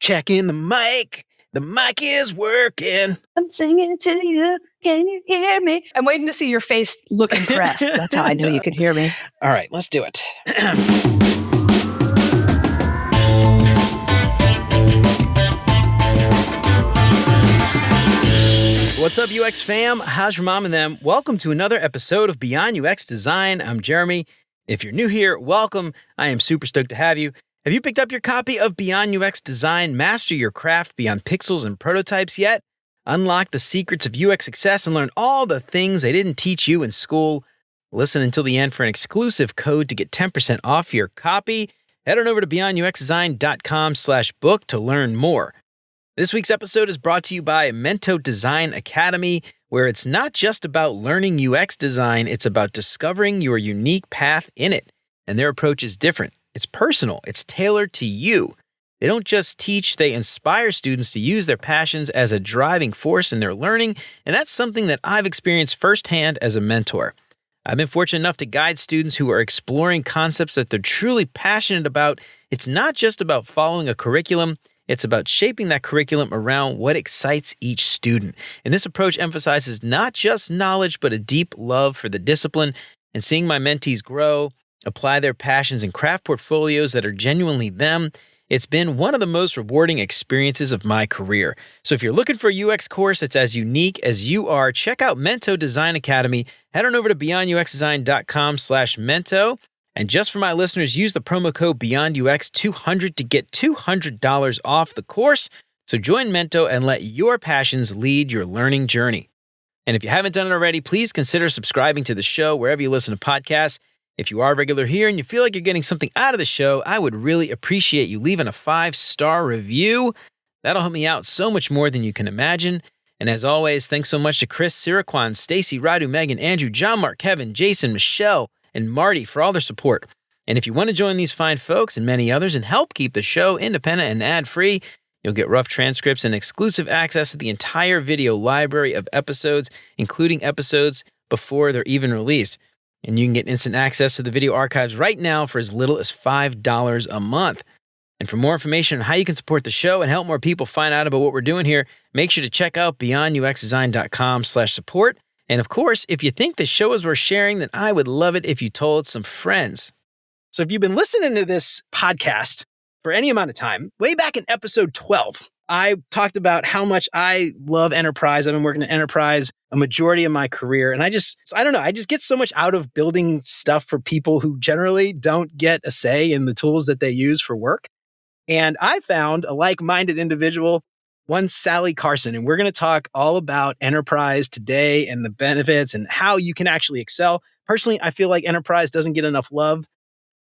Checking the mic. The mic is working. I'm singing to you. Can you hear me? I'm waiting to see your face look impressed. That's how I knew you could hear me. All right, let's do it. What's up, UX fam? How's your mom and them? Welcome to another episode of Beyond UX Design. I'm Jeremy. If you're new here, welcome. I am super stoked to have you. Have you picked up your copy of Beyond UX Design, Master Your Craft Beyond Pixels and Prototypes yet? Unlock the secrets of UX success and learn all the things they didn't teach you in school. Listen until the end for an exclusive code to get 10% off your copy. Head on over to beyonduxdesign.com/book to learn more. This week's episode is brought to you by Mento Design Academy, where it's not just about learning UX design, it's about discovering your unique path in it. And their approach is different. It's personal. It's tailored to you. They don't just teach, they inspire students to use their passions as a driving force in their learning, and that's something that I've experienced firsthand as a mentor. I've been fortunate enough to guide students who are exploring concepts that they're truly passionate about. It's not just about following a curriculum, it's about shaping that curriculum around what excites each student. And this approach emphasizes not just knowledge, but a deep love for the discipline. And seeing my mentees grow, apply their passions and craft portfolios that are genuinely them, it's been one of the most rewarding experiences of my career. So if you're looking for a UX course that's as unique as you are, check out Mento Design Academy. Head on over to beyonduxdesign.com/Mento. And just for my listeners, use the promo code BeyondUX200 to get $200 off the course. So join Mento and let your passions lead your learning journey. And if you haven't done it already, please consider subscribing to the show wherever you listen to podcasts. If you are regular here and you feel like you're getting something out of the show, I would really appreciate you leaving a 5-star review. That'll help me out so much more than you can imagine. And as always, thanks so much to Chris, Siraquan, Stacy, Radu, Megan, Andrew, John, Mark, Kevin, Jason, Michelle, and Marty for all their support. And if you want to join these fine folks and many others and help keep the show independent and ad-free, you'll get rough transcripts and exclusive access to the entire video library of episodes, including episodes before they're even released. And you can get instant access to the video archives right now for as little as $5 a month. And for more information on how you can support the show and help more people find out about what we're doing here, make sure to check out beyonduxdesign.com/support. And of course, if you think the show is worth sharing, then I would love it if you told some friends. So if you've been listening to this podcast for any amount of time, way back in episode 12, I talked about how much I love enterprise. I've been working in enterprise a majority of my career. And I just get so much out of building stuff for people who generally don't get a say in the tools that they use for work. And I found a like-minded individual, one Sally Carson, and we're going to talk all about enterprise today and the benefits and how you can actually excel. Personally, I feel like enterprise doesn't get enough love.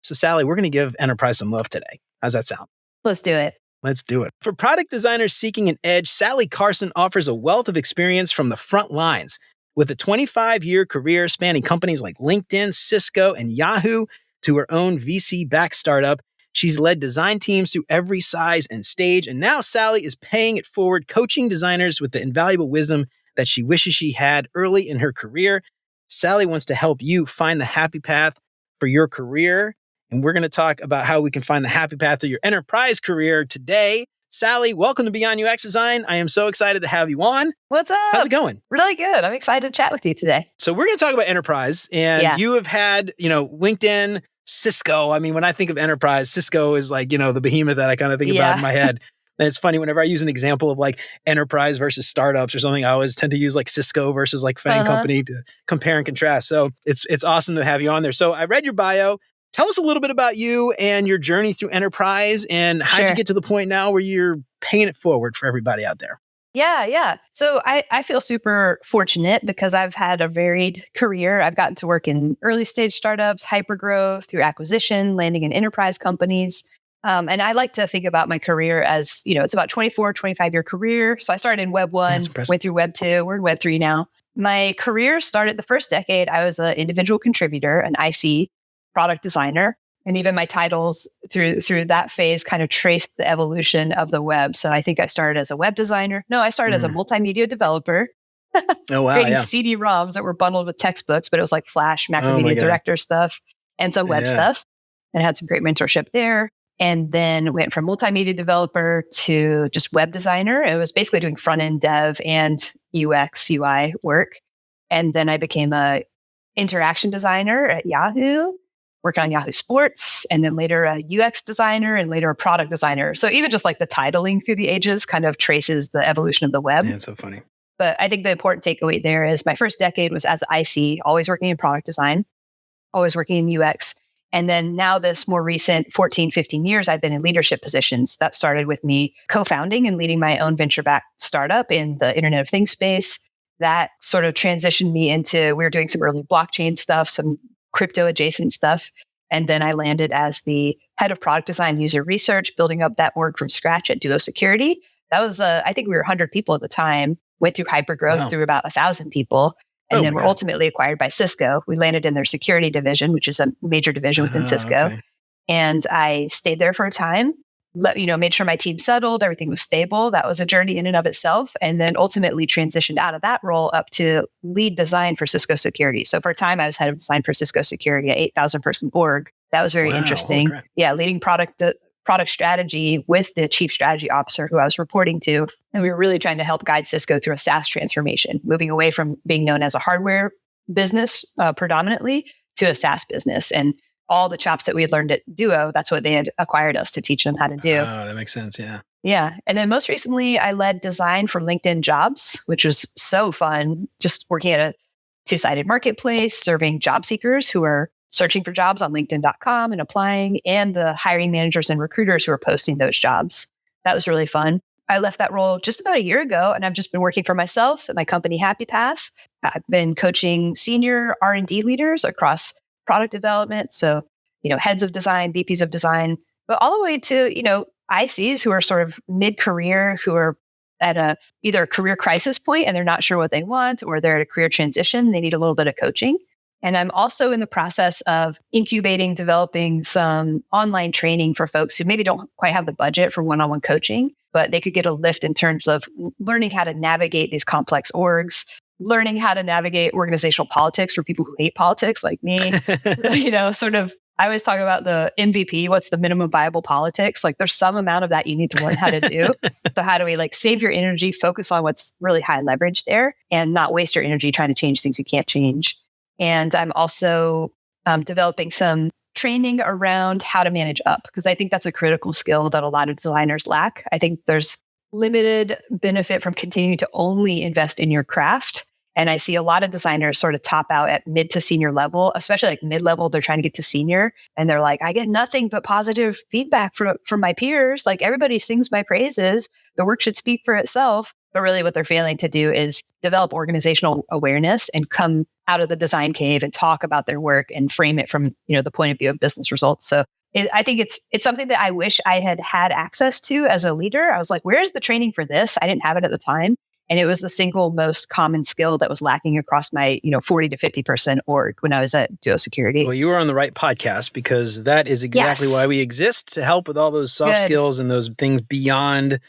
So Sally, we're going to give enterprise some love today. How's that sound? Let's do it. Let's do it. For product designers seeking an edge, Sally Carson offers a wealth of experience from the front lines. With a 25-year career spanning companies like LinkedIn, Cisco, and Yahoo to her own VC-backed startup, she's led design teams through every size and stage, and now Sally is paying it forward, coaching designers with the invaluable wisdom that she wishes she had early in her career. Sally wants to help you find the happy path for your career, and we're going to talk about how we can find the happy path to your enterprise career today. Sally, welcome to Beyond UX Design. I am so excited to have you on. What's up? How's it going? Really good. I'm excited to chat with you today. So we're going to talk about enterprise, and you have had, LinkedIn, Cisco. I mean, when I think of enterprise, Cisco is like, the behemoth that I kind of think about in my head. And it's funny, whenever I use an example of like enterprise versus startups or something, I always tend to use like Cisco versus like FANG company to compare and contrast. So it's awesome to have you on there. So I read your bio. Tell us a little bit about you and your journey through enterprise and how'd you get to the point now where you're paying it forward for everybody out there? Yeah. So I feel super fortunate because I've had a varied career. I've gotten to work in early stage startups, hypergrowth, through acquisition, landing in enterprise companies. And I like to think about my career as, it's about 25-year career. So I started in Web 1, went through Web 2, we're in Web 3 now. My career started the first decade. I was an individual contributor, an IC product designer. And even my titles through that phase kind of traced the evolution of the web. So I think I started as a web designer. No, I started as a multimedia developer. Oh, wow. Creating CD-ROMs that were bundled with textbooks, but it was like Flash, Macromedia Director stuff, and some web stuff. And I had some great mentorship there. and then went from multimedia developer to just web designer. It was basically doing front end dev and UX, UI work. And then I became a interaction designer at Yahoo, working on Yahoo Sports, and then later a UX designer and later a product designer. So even just like the titling through the ages kind of traces the evolution of the web. Yeah, it's so funny. But I think the important takeaway there is my first decade was as IC, always working in product design, always working in UX. And then now this more recent 14, 15 years, I've been in leadership positions. That started with me co-founding and leading my own venture-backed startup in the Internet of Things space. That sort of transitioned me into, we were doing some early blockchain stuff, some crypto adjacent stuff. And then I landed as the head of product design user research, building up that org from scratch at Duo Security. That was, I think we were 100 people at the time, went through hypergrowth through about 1,000 people. And then we're ultimately acquired by Cisco. We landed in their security division, which is a major division within Cisco. Okay. And I stayed there for a time, made sure my team settled, everything was stable. That was a journey in and of itself. And then ultimately transitioned out of that role up to lead design for Cisco Security. So for a time, I was head of design for Cisco Security, an 8,000 person org. That was very interesting. Yeah, leading product strategy with the chief strategy officer who I was reporting to. And we were really trying to help guide Cisco through a SaaS transformation, moving away from being known as a hardware business predominantly to a SaaS business. And all the chops that we had learned at Duo, that's what they had acquired us to teach them how to do. Oh, that makes sense. Yeah. Yeah. And then most recently, I led design for LinkedIn Jobs, which was so fun, just working at a two-sided marketplace, serving job seekers who are searching for jobs on LinkedIn.com and applying, and the hiring managers and recruiters who are posting those jobs. That was really fun. I left that role just about a year ago, and I've just been working for myself at my company, Happy Path. I've been coaching senior R&D leaders across product development. So, heads of design, VPs of design, but all the way to, ICs who are sort of mid-career, who are at either a career crisis point and they're not sure what they want, or they're at a career transition. They need a little bit of coaching. And I'm also in the process of incubating, developing some online training for folks who maybe don't quite have the budget for one-on-one coaching, but they could get a lift in terms of learning how to navigate these complex orgs, learning how to navigate organizational politics for people who hate politics like me. I always talk about the MVP, what's the minimum viable politics? Like there's some amount of that you need to learn how to do. So how do we save your energy, focus on what's really high leverage there and not waste your energy trying to change things you can't change. And I'm also developing some training around how to manage up, because I think that's a critical skill that a lot of designers lack. I think there's limited benefit from continuing to only invest in your craft. And I see a lot of designers sort of top out at mid to senior level, especially mid-level, they're trying to get to senior. And they're like, I get nothing but positive feedback from my peers. Everybody sings my praises. The work should speak for itself. But really what they're failing to do is develop organizational awareness and come out of the design cave and talk about their work and frame it from, the point of view of business results. So I think it's something that I wish I had access to as a leader. I was like, where's the training for this? I didn't have it at the time. And it was the single most common skill that was lacking across my, 40 to 50% org when I was at Duo Security. Well, you were on the right podcast, because that is exactly why we exist, to help with all those soft skills and those things beyond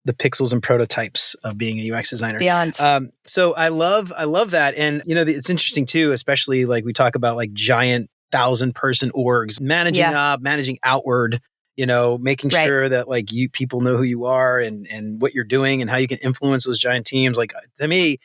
the pixels and prototypes of being a UX designer. Beyond. So I love that. And, it's interesting too, especially we talk about giant 1,000-person orgs, managing up, managing outward, making sure that you people know who you are and what you're doing and how you can influence those giant teams. To me,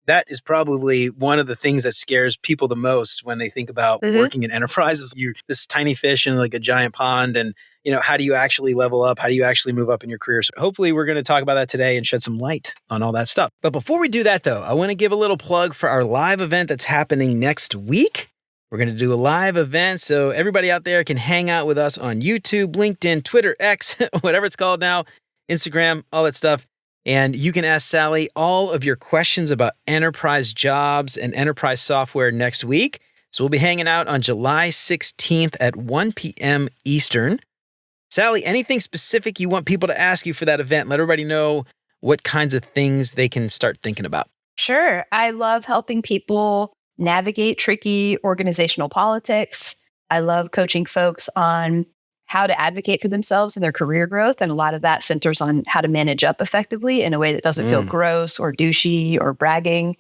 that is probably one of the things that scares people the most when they think about working in enterprises. You're this tiny fish in a giant pond, and how do you actually level up? How do you actually move up in your career? So hopefully we're going to talk about that today and shed some light on all that stuff. But before we do that though, I want to give a little plug for our live event that's happening next week. We're going to do a live event so everybody out there can hang out with us on YouTube, LinkedIn, Twitter, X, whatever it's called now, Instagram, all that stuff. And you can ask Sally all of your questions about enterprise jobs and enterprise software next week. So we'll be hanging out on July 16th at 1 p.m. Eastern. Sally, anything specific you want people to ask you for that event? Let everybody know what kinds of things they can start thinking about. Sure. I love helping people navigate tricky organizational politics. I love coaching folks on how to advocate for themselves and their career growth. And a lot of that centers on how to manage up effectively in a way that doesn't feel gross or douchey or bragging.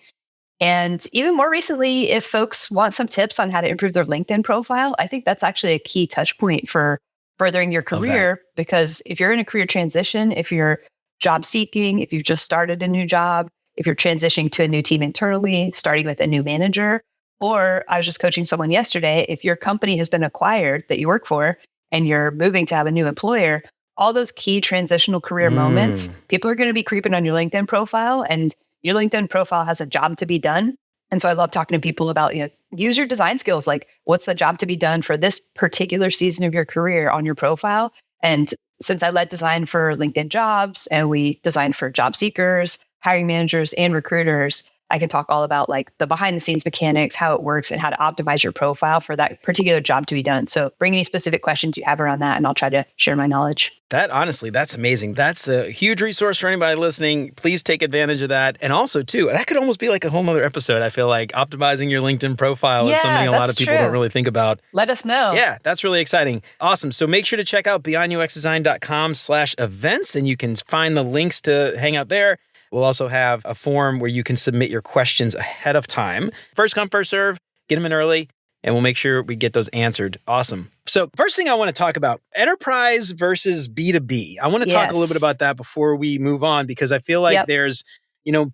And even more recently, if folks want some tips on how to improve their LinkedIn profile, I think that's actually a key touch point for furthering your Love that. career, because if you're in a career transition, if you're job seeking, if you've just started a new job, if you're transitioning to a new team internally, starting with a new manager, or I was just coaching someone yesterday, if your company has been acquired that you work for and you're moving to have a new employer, all those key transitional career moments, people are going to be creeping on your LinkedIn profile, and your LinkedIn profile has a job to be done. And so I love talking to people about, use your design skills. Like, what's the job to be done for this particular season of your career on your profile? And since I led design for LinkedIn jobs and we designed for job seekers, hiring managers, and recruiters, I can talk all about like the behind the scenes mechanics, how it works, and how to optimize your profile for that particular job to be done. So bring any specific questions you have around that, and I'll try to share my knowledge. Honestly, that's amazing. That's a huge resource for anybody listening. Please take advantage of that. And also, too, that could almost be like a whole nother episode. I feel like optimizing your LinkedIn profile is something a lot of people don't really think about. Let us know. Yeah, that's really exciting. Awesome. So make sure to check out beyonduxdesign.com/events, and you can find the links to hang out there. We'll also have a form where you can submit your questions ahead of time. First come, first serve. Get them in early, and we'll make sure we get those answered. Awesome. So first thing I want to talk about, enterprise versus B2B. I want to talk a little bit about that before we move on, because I feel like there's,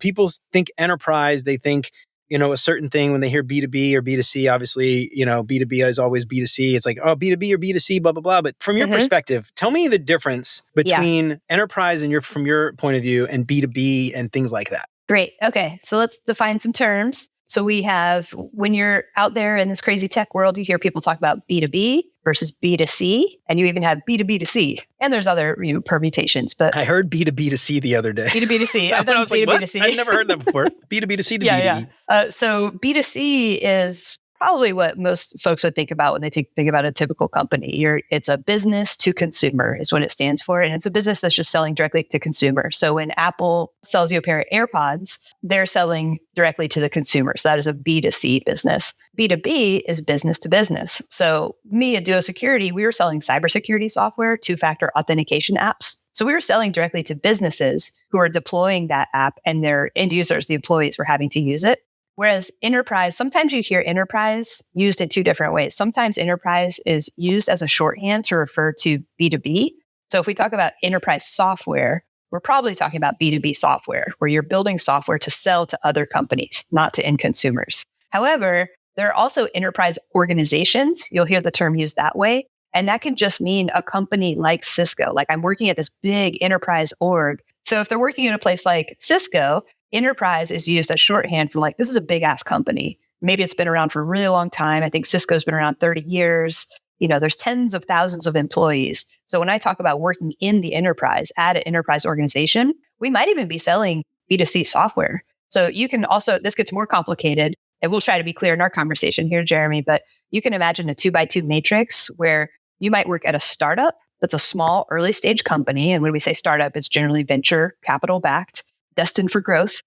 people think enterprise, they think, a certain thing when they hear B2B or B2C. Obviously, B2B is always B2C. It's like, oh, B2B or B2C, blah, blah, blah. But from your perspective, tell me the difference between enterprise and from your point of view and B2B and things like that. Great. Okay. So let's define some terms. So we have, when you're out there in this crazy tech world, you hear people talk about B2B versus B2C, and you even have B2B2C. And there's other permutations. But I heard B2B2C the other day. B2B2C. I was like, what? I've never heard that before. B2B2C to B2B. So B2C is probably what most folks would think about when they think about a typical company. It's a business to consumer is what it stands for. And it's a business that's just selling directly to consumer. So when Apple sells you a pair of AirPods, they're selling directly to the consumer. So that is a B2C business. B2B is business to business. So me at Duo Security, we were selling cybersecurity software, two-factor authentication apps. So we were selling directly to businesses who are deploying that app, and their end users, the employees, were having to use it. Whereas enterprise, sometimes you hear enterprise used in two different ways. Sometimes enterprise is used as a shorthand to refer to B2B. So if we talk about enterprise software, we're probably talking about B2B software, where you're building software to sell to other companies, not to end consumers. However, there are also enterprise organizations. You'll hear the term used that way. And that can just mean a company like Cisco. Like, I'm working at this big enterprise org. So if they're working at a place like Cisco, enterprise is used as shorthand for like, this is a big ass company. Maybe it's been around for a really long time. I think Cisco's been around 30 years. There's tens of thousands of employees. So when I talk about working in the enterprise at an enterprise organization, we might even be selling B2C software. So you can also, this gets more complicated, and we'll try to be clear in our conversation here, Jeremy, but you can imagine a 2x2 matrix where you might work at a startup that's a small early stage company. And when we say startup, it's generally venture capital backed, destined for growth.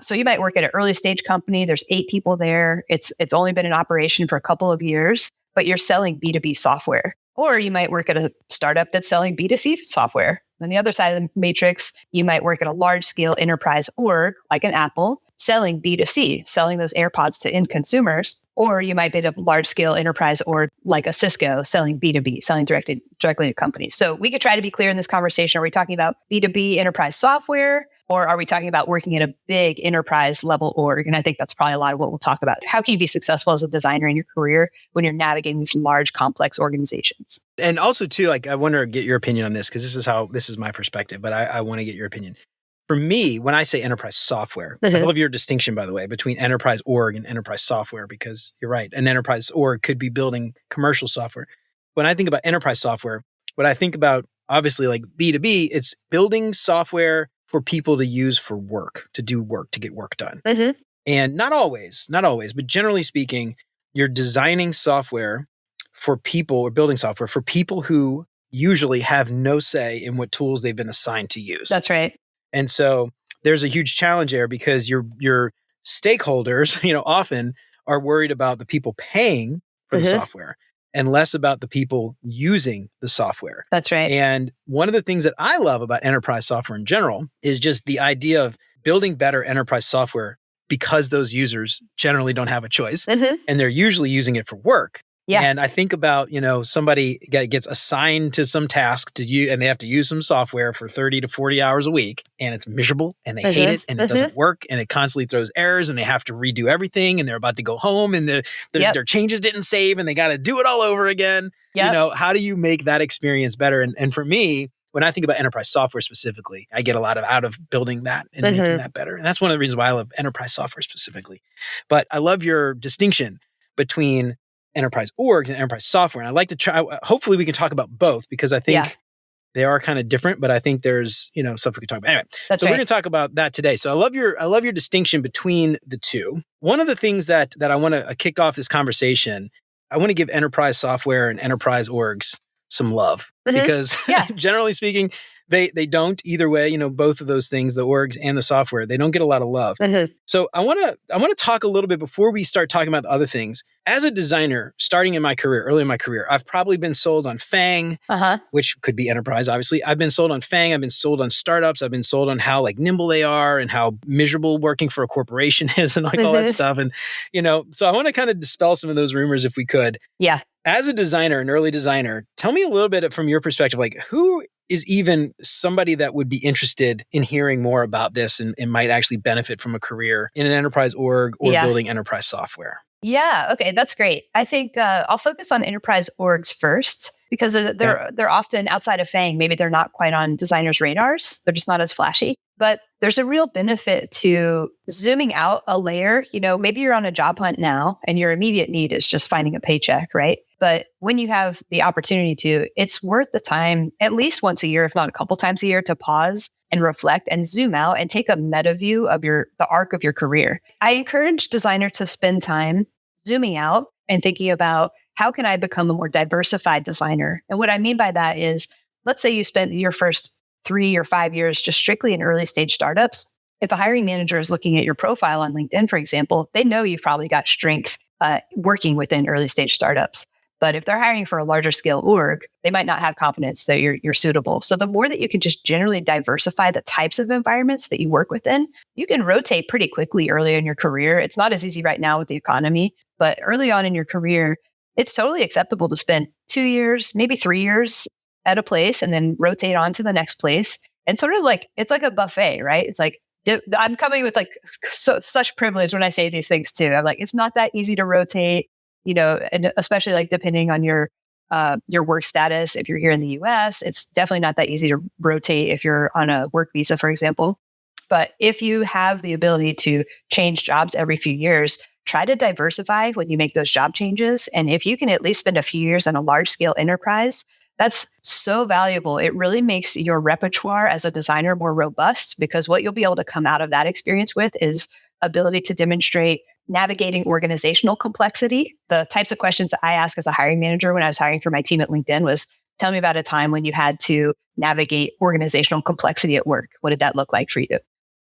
So you might work at an early stage company. There's 8 people there. It's only been in operation for a couple of years, but you're selling B2B software. Or you might work at a startup that's selling B2C software. On the other side of the matrix, you might work at a large scale enterprise org like an Apple selling B2C, selling those AirPods to end consumers. Or you might be at a large scale enterprise org like a Cisco selling B2B, selling directly to companies. So we could try to be clear in this conversation. Are we talking about B2B enterprise software? Or are we talking about working at a big enterprise level org? And I think that's probably a lot of what we'll talk about. How can you be successful as a designer in your career when you're navigating these large, complex organizations? And also, too, like, I want to get your opinion on this, because this is my perspective, but I want to get your opinion. For me, when I say enterprise software, I love your distinction, by the way, between enterprise org and enterprise software, because you're right. An enterprise org could be building commercial software. When I think about enterprise software, what I think about, obviously, like B2B, it's building software for people to use for work, to do work, to get work done. And not always, but generally speaking, you're designing software for people, or building software for people who usually have no say in what tools they've been assigned to use. That's right. And so there's a huge challenge there, because your stakeholders, often are worried about the people paying for the software and less about the people using the software. That's right. And one of the things that I love about enterprise software in general is just the idea of building better enterprise software, because those users generally don't have a choice and they're usually using it for work. Yeah. And I think about, somebody gets assigned to some task to you and they have to use some software for 30 to 40 hours a week and it's miserable and they hate it and it doesn't work and it constantly throws errors and they have to redo everything and they're about to go home and their changes didn't save and they got to do it all over again. How do you make that experience better? And for me, when I think about enterprise software specifically, I get a lot out of building that and making that better. And that's one of the reasons why I love enterprise software specifically. But I love your distinction between enterprise orgs and enterprise software. And I'd like to try, hopefully we can talk about both because I think they are kind of different, but I think there's, stuff we can talk about. Anyway, we're going to talk about that today. So I love your distinction between the two. One of the things that I want to kick off this conversation, I want to give enterprise software and enterprise orgs some love because generally speaking, they don't either way, both of those things, the orgs and the software, they don't get a lot of love. So I want to talk a little bit before we start talking about the other things. As a designer, starting in my career, early in my career, I've probably been sold on FANG, which could be enterprise, obviously. I've been sold on FANG. I've been sold on startups. I've been sold on how nimble they are and how miserable working for a corporation is and all that stuff. And, so I want to kind of dispel some of those rumors if we could. Yeah. As a designer, an early designer, tell me a little bit from your perspective, who is even somebody that would be interested in hearing more about this and might actually benefit from a career in an enterprise org or building enterprise software? Yeah. Okay. That's great. I think I'll focus on enterprise orgs first because they're often outside of FANG. Maybe they're not quite on designers' radars. They're just not as flashy. But there's a real benefit to zooming out a layer. Maybe you're on a job hunt now and your immediate need is just finding a paycheck, right? But when you have the opportunity to, it's worth the time at least once a year, if not a couple times a year, to pause and reflect and zoom out and take a meta view of the arc of your career. I encourage designers to spend time zooming out and thinking about how can I become a more diversified designer? And what I mean by that is, let's say you spent your first 3 or 5 years just strictly in early stage startups. If a hiring manager is looking at your profile on LinkedIn, for example, they know you've probably got strength working within early stage startups. But if they're hiring for a larger scale org, they might not have confidence that you're suitable. So the more that you can just generally diversify the types of environments that you work within, you can rotate pretty quickly early in your career. It's not as easy right now with the economy, but early on in your career, it's totally acceptable to spend 2 years, maybe 3 years at a place and then rotate on to the next place. And sort of it's like a buffet, right? It's like, I'm coming with such privilege when I say these things too. I'm it's not that easy to rotate. And especially depending on your work status. If you're here in the US, it's definitely not that easy to rotate if you're on a work visa, for example. But if you have the ability to change jobs every few years, try to diversify when you make those job changes. And if you can at least spend a few years in a large scale enterprise, that's so valuable. It really makes your repertoire as a designer more robust because what you'll be able to come out of that experience with is ability to demonstrate navigating organizational complexity. The types of questions that I ask as a hiring manager when I was hiring for my team at LinkedIn was, tell me about a time when you had to navigate organizational complexity at work. What did that look like for you?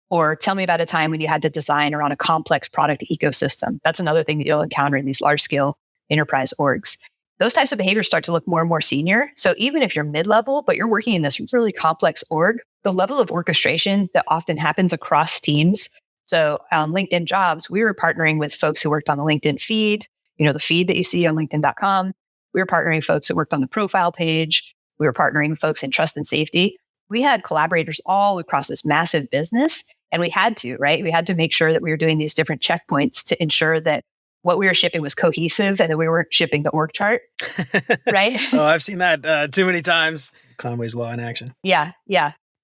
Or tell me about a time when you had to design around a complex product ecosystem. That's another thing that you'll encounter in these large scale enterprise orgs. Those types of behaviors start to look more and more senior. So even if you're mid-level, but you're working in this really complex org, the level of orchestration that often happens across teams. So on LinkedIn Jobs, we were partnering with folks who worked on the LinkedIn feed, the feed that you see on LinkedIn.com. We were partnering with folks who worked on the profile page. We were partnering with folks in trust and safety. We had collaborators all across this massive business, and we had to, right? We had to make sure that we were doing these different checkpoints to ensure that what we were shipping was cohesive and that we weren't shipping the org chart, right? Oh, I've seen that too many times. Conway's Law in action. Yeah.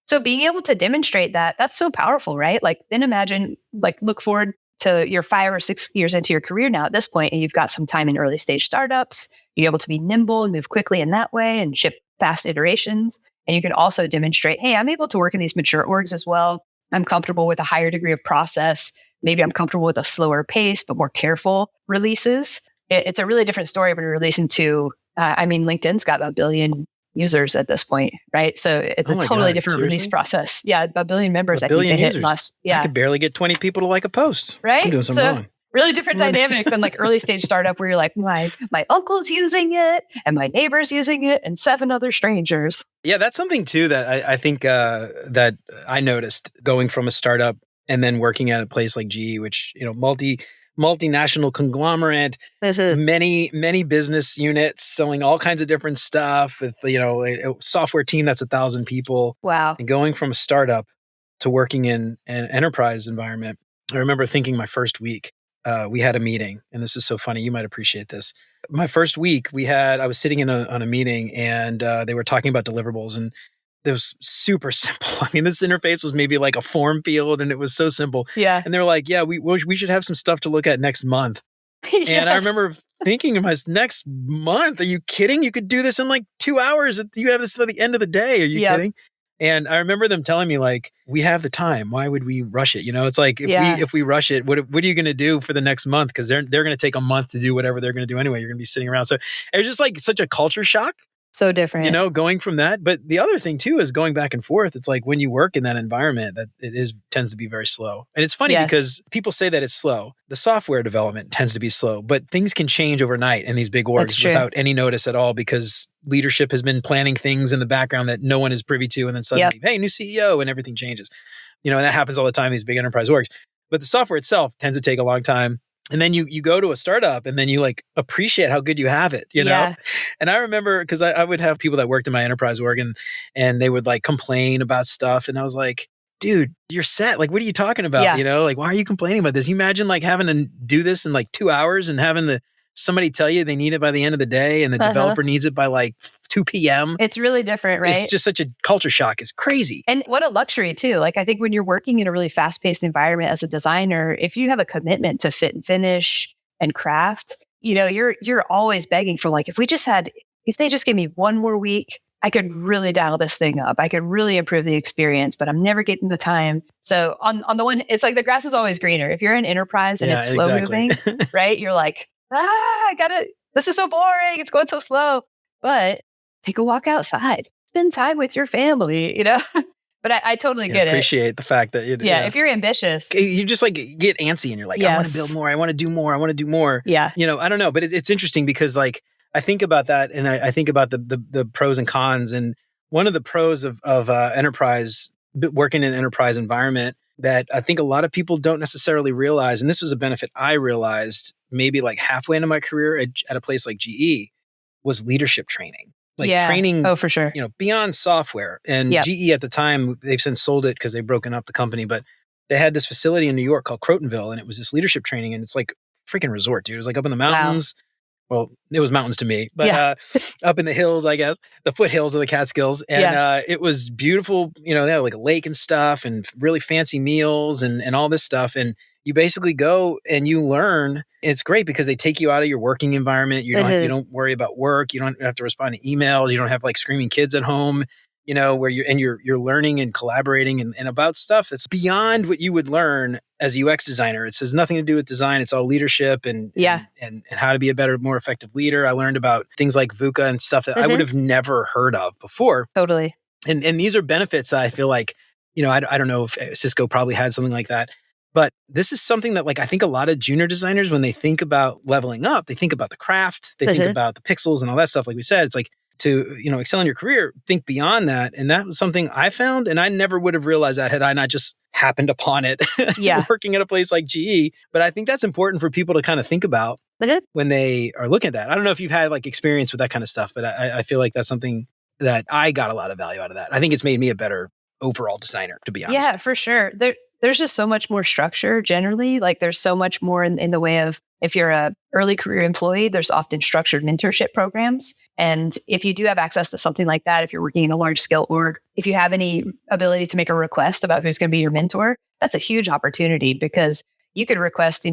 So being able to demonstrate that's so powerful, right? Then imagine, look forward to your 5 or 6 years into your career now at this point, and you've got some time in early stage startups. You're able to be nimble and move quickly in that way and ship fast iterations. And you can also demonstrate, hey, I'm able to work in these mature orgs as well. I'm comfortable with a higher degree of process. Maybe I'm comfortable with a slower pace, but more careful releases. It's a really different story when you're releasing to, LinkedIn's got 1 billion users at this point, right? So it's a totally different release process. Yeah, 1 billion members. I think they hit last. Yeah, I could barely get 20 people to like a post. Right? I'm doing something wrong. Really different dynamic than early stage startup where you're my uncle's using it and my neighbor's using it and 7 other strangers. Yeah, that's something too that I think that I noticed going from a startup and then working at a place like GE, which, multinational conglomerate, many business units selling all kinds of different stuff with, a software team that's 1,000 people. Wow. And going from a startup to working in an enterprise environment. I remember thinking my first week, we had a meeting, and this is so funny. You might appreciate this. My first week, I was sitting on a meeting, and they were talking about deliverables, and it was super simple. I mean, this interface was maybe like a form field, and it was so simple. Yeah. And they were like, "Yeah, we should have some stuff to look at next month." Yes. And I remember thinking, next month? Are you kidding? You could do this in like 2 hours. You have this at the end of the day. Are you kidding? And I remember them telling me, like, we have the time. Why would we rush it? It's like if we rush it, what are you going to do for the next month? Because they're going to take a month to do whatever they're going to do anyway. You're going to be sitting around. So it was just like such a culture shock. So different. Going from that. But the other thing too is going back and forth. It's like when you work in that environment, that tends to be very slow. And it's funny because people say that it's slow. The software development tends to be slow, but things can change overnight in these big orgs without any notice at all, because leadership has been planning things in the background that no one is privy to. And then suddenly, hey, new CEO, and everything changes. And that happens all the time in these big enterprise orgs. But the software itself tends to take a long time. And then you go to a startup, and then you like appreciate how good you have it, know? And I remember, because I would have people that worked in my enterprise org, and they would like complain about stuff. And I was like, dude, you're set. Like, what are you talking about? Like, why are you complaining about this? You imagine like having to do this in like 2 hours and having somebody tell you they need it by the end of the day, and the developer needs it by like 2 p.m. It's really different, right? It's just such a culture shock. It's crazy. And what a luxury too. Like, I think when you're working in a really fast-paced environment as a designer, if you have a commitment to fit and finish and craft, you're always begging for, like, if they just give me one more week, I could really dial this thing up. I could really improve the experience, but I'm never getting the time. So on the one, it's like the grass is always greener. If you're in enterprise and it's slow moving, right? You're like, this is so boring. It's going so slow. But take a walk outside, spend time with your family, But I totally get appreciate the fact that if you're ambitious, you just like get antsy and you're like, I want to build more. I want to do more. I want to do more. Yeah. I don't know, but it's interesting because like I think about that, and I think about the pros and cons. And one of the pros of enterprise, working in an enterprise environment, that I think a lot of people don't necessarily realize, and this was a benefit I realized maybe like halfway into my career at a place like GE, was leadership training. Like training, oh, for sure. Beyond software. And GE at the time, they've since sold it because they've broken up the company, but they had this facility in New York called Crotonville, and it was this leadership training, and it's like freaking resort, dude. It was like up in the mountains. Wow. Well, it was mountains to me, but up in the hills, I guess, the foothills of the Catskills. And it was beautiful. They had like a lake and stuff, and really fancy meals and all this stuff. And you basically go and you learn. It's great because they take you out of your working environment. You don't worry about work. You don't have to respond to emails. You don't have like screaming kids at home. Where you're learning and collaborating and about stuff that's beyond what you would learn as a UX designer. It has nothing to do with design. It's all leadership and how to be a better, more effective leader. I learned about things like VUCA and stuff that I would have never heard of before. Totally. And these are benefits that I feel like, I don't know if Cisco probably had something like that, but this is something that like, I think a lot of junior designers, when they think about leveling up, they think about the craft, they think about the pixels and all that stuff. Like we said, it's like, to excel in your career, think beyond that. And that was something I found, and I never would have realized that had I not just happened upon it working at a place like GE. But I think that's important for people to kind of think about when they are looking at that. I don't know if you've had like experience with that kind of stuff, but I feel like that's something that I got a lot of value out of that. I think it's made me a better overall designer, to be honest. Yeah, for sure. There's just so much more structure generally. Like there's so much more in the way of, if you're a early career employee, there's often structured mentorship programs. And if you do have access to something like that, if you're working in a large scale org, if you have any ability to make a request about who's going to be your mentor, that's a huge opportunity, because you could request,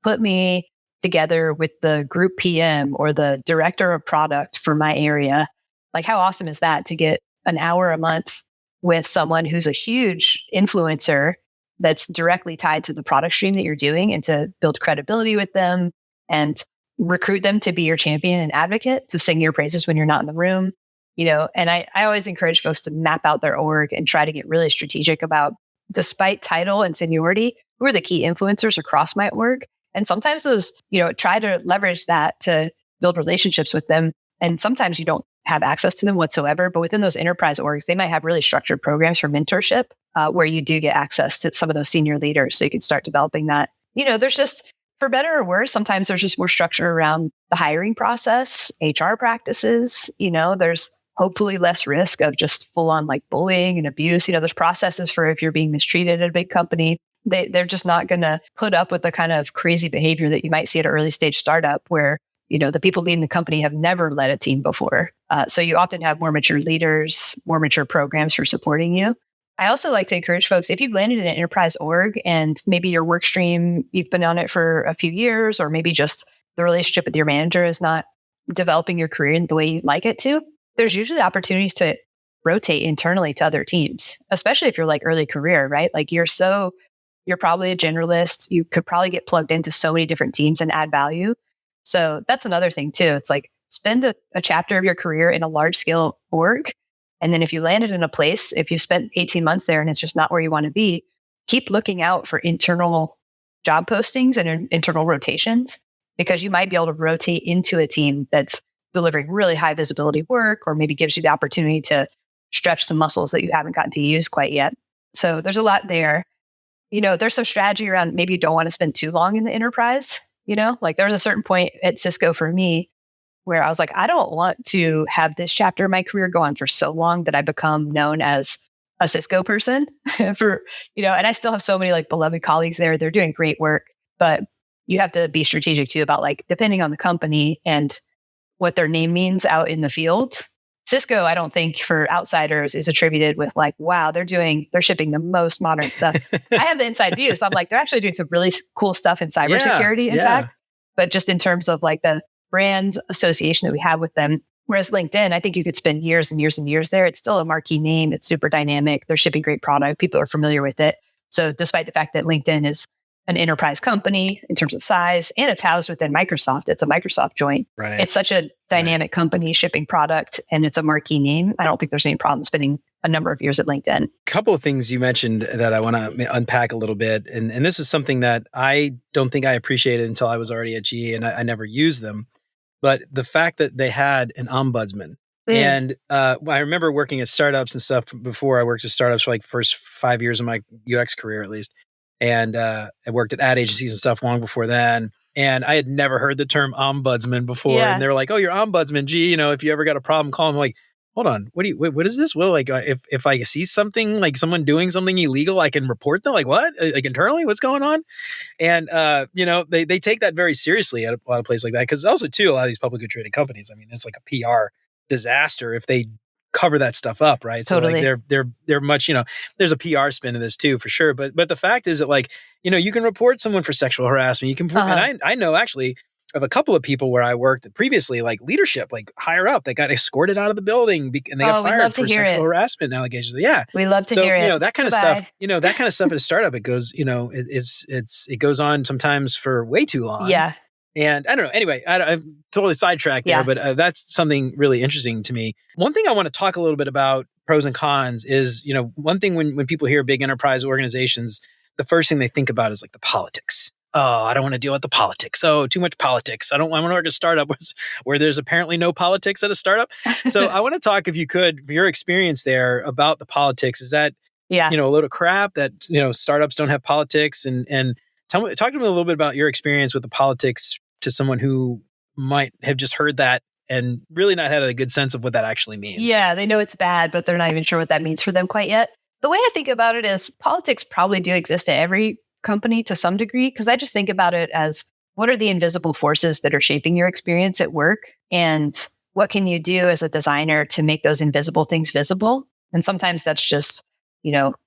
put me together with the group PM or the director of product for my area. Like, how awesome is that to get an hour a month with someone who's a huge influencer that's directly tied to the product stream that you're doing, and to build credibility with them and recruit them to be your champion and advocate, to sing your praises when you're not in the room, and I always encourage folks to map out their org and try to get really strategic about, despite title and seniority, who are the key influencers across my org. And sometimes those, try to leverage that to build relationships with them. And sometimes you don't have access to them whatsoever, but within those enterprise orgs, they might have really structured programs for mentorship where you do get access to some of those senior leaders. So you can start developing that. There's just For better or worse, sometimes there's just more structure around the hiring process, HR practices. There's hopefully less risk of just full on like bullying and abuse. There's processes for if you're being mistreated at a big company. They're just not going to put up with the kind of crazy behavior that you might see at an early stage startup where, the people leading the company have never led a team before. So you often have more mature leaders, more mature programs for supporting you. I also like to encourage folks, if you've landed in an enterprise org and maybe your work stream, you've been on it for a few years, or maybe just the relationship with your manager is not developing your career in the way you'd like it to, there's usually opportunities to rotate internally to other teams, especially if you're like early career, right? Like you're probably a generalist. You could probably get plugged into so many different teams and add value. So that's another thing too. It's like spend a chapter of your career in a large scale org. And then if you landed in a place, if you spent 18 months there and it's just not where you want to be, keep looking out for internal job postings and internal rotations, because you might be able to rotate into a team that's delivering really high visibility work, or maybe gives you the opportunity to stretch some muscles that you haven't gotten to use quite yet. So there's a lot there. There's some strategy around maybe you don't want to spend too long in the enterprise. Like there was a certain point at Cisco for me where I was like, I don't want to have this chapter of my career go on for so long that I become known as a Cisco person and I still have so many like beloved colleagues there. They're doing great work, but you have to be strategic too about like, depending on the company and what their name means out in the field. Cisco, I don't think for outsiders is attributed with like, wow, they're shipping the most modern stuff. I have the inside view. So I'm like, they're actually doing some really cool stuff in cybersecurity, in fact, but just in terms of like the brand association that we have with them. Whereas LinkedIn, I think you could spend years and years and years there. It's still a marquee name. It's super dynamic. They're shipping great product. People are familiar with it. So despite the fact that LinkedIn is an enterprise company in terms of size, and it's housed within Microsoft, it's a Microsoft joint. Right. It's such a dynamic company shipping product, and it's a marquee name. I don't think there's any problem spending a number of years at LinkedIn. A couple of things you mentioned that I want to unpack a little bit. And this is something that I don't think I appreciated until I was already at GE, and I never used them. But the fact that they had an ombudsman. And I remember working at startups and stuff before. I worked at startups for like first 5 years of my UX career, at least. And I worked at ad agencies and stuff long before then. And I had never heard the term ombudsman before. Yeah. And they were like, oh, you're ombudsman. Gee, if you ever got a problem, call them. I'm like, hold on, what is this? Well, like if I see something, like someone doing something illegal, I can report them. Like what? Like internally, what's going on? And they take that very seriously at a lot of places like that. Because also too, a lot of these publicly traded companies, I mean, it's like a PR disaster if they cover that stuff up, right? Totally. So like they're much, there's a PR spin to this too, for sure. But the fact is that like, you can report someone for sexual harassment. You can, and I know actually of a couple of people where I worked previously, like leadership, like higher up, that got escorted out of the building and they got fired for sexual harassment allegations. Yeah, we love to hear it. That kind of stuff. That kind of stuff at a startup, it goes, it goes on sometimes for way too long. Yeah. And I don't know. Anyway, I'm totally sidetracked there, but that's something really interesting to me. One thing I want to talk a little bit about pros and cons is, one thing when people hear big enterprise organizations, the first thing they think about is like the politics. Oh, I don't want to deal with the politics. Oh, too much politics. I want to work at a startup where there's apparently no politics at a startup. So I want to talk, if you could, from your experience there about the politics. Is that, a load of crap that, startups don't have politics? And talk to me a little bit about your experience with the politics to someone who might have just heard that and really not had a good sense of what that actually means. Yeah, they know it's bad, but they're not even sure what that means for them quite yet. The way I think about it is politics probably do exist at every company to some degree, because I just think about it as what are the invisible forces that are shaping your experience at work, and what can you do as a designer to make those invisible things visible? And sometimes that's just,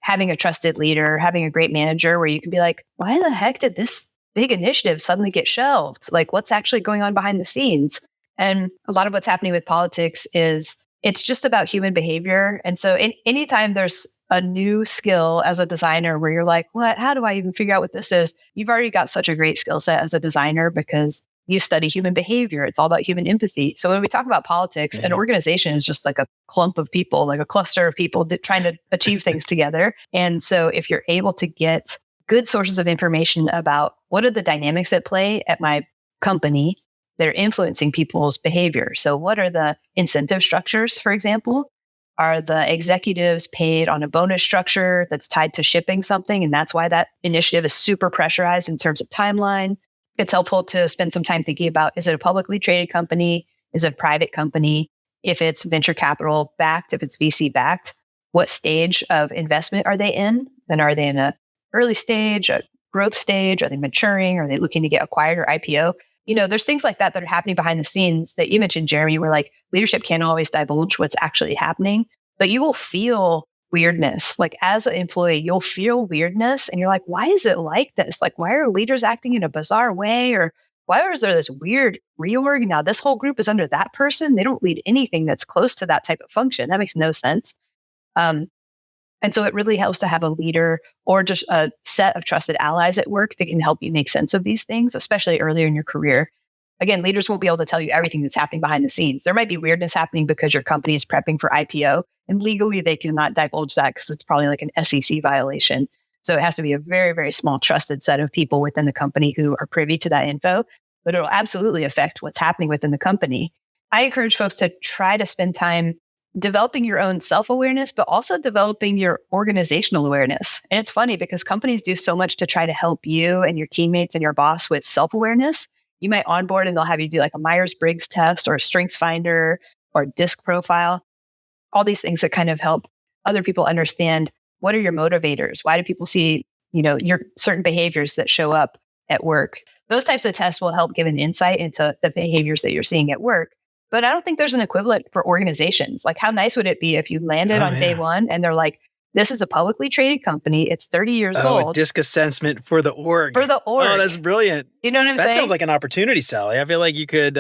having a trusted leader, having a great manager where you can be like, why the heck did this big initiative suddenly get shelved? Like, what's actually going on behind the scenes? And a lot of what's happening with politics is it's just about human behavior. And so anytime there's a new skill as a designer where you're like, how do I even figure out what this is? You've already got such a great skill set as a designer because you study human behavior. It's all about human empathy. So when we talk about politics, an organization is just like a clump of people, like a cluster of people trying to achieve things together. And so if you're able to get good sources of information about what are the dynamics at play at my company that are influencing people's behavior. So what are the incentive structures, for example? Are the executives paid on a bonus structure that's tied to shipping something? And that's why that initiative is super pressurized in terms of timeline. It's helpful to spend some time thinking about, is it a publicly traded company? Is it a private company? If it's venture capital backed, if it's VC backed, what stage of investment are they in? Then are they in a early stage, a growth stage? Are they maturing? Are they looking to get acquired or IPO? There's things like that that are happening behind the scenes that you mentioned, Jeremy, where like leadership can't always divulge what's actually happening, but you will feel weirdness. Like as an employee, you'll feel weirdness and you're like, why is it like this? Like, why are leaders acting in a bizarre way? Or why is there this weird reorg? Now, this whole group is under that person. They don't lead anything that's close to that type of function. That makes no sense. Um, and so it really helps to have a leader or just a set of trusted allies at work that can help you make sense of these things, especially earlier in your career. Again, leaders won't be able to tell you everything that's happening behind the scenes. There might be weirdness happening because your company is prepping for IPO, and legally they cannot divulge that because it's probably like an SEC violation. So it has to be a very, very small trusted set of people within the company who are privy to that info, but it'll absolutely affect what's happening within the company. I encourage folks to try to spend time developing your own self-awareness, but also developing your organizational awareness. And it's funny because companies do so much to try to help you and your teammates and your boss with self-awareness. You might onboard and they'll have you do like a Myers-Briggs test or a Strengths Finder or a DISC profile, all these things that kind of help other people understand what are your motivators? Why do people see, your certain behaviors that show up at work? Those types of tests will help give an insight into the behaviors that you're seeing at work. But I don't think there's an equivalent for organizations. Like, how nice would it be if you landed on day one and they're like, this is a publicly traded company. It's 30 years old. A DISC assessment for the org. For the org. Oh, that's brilliant. You know what I'm saying? That sounds like an opportunity, Sally. I feel like you could,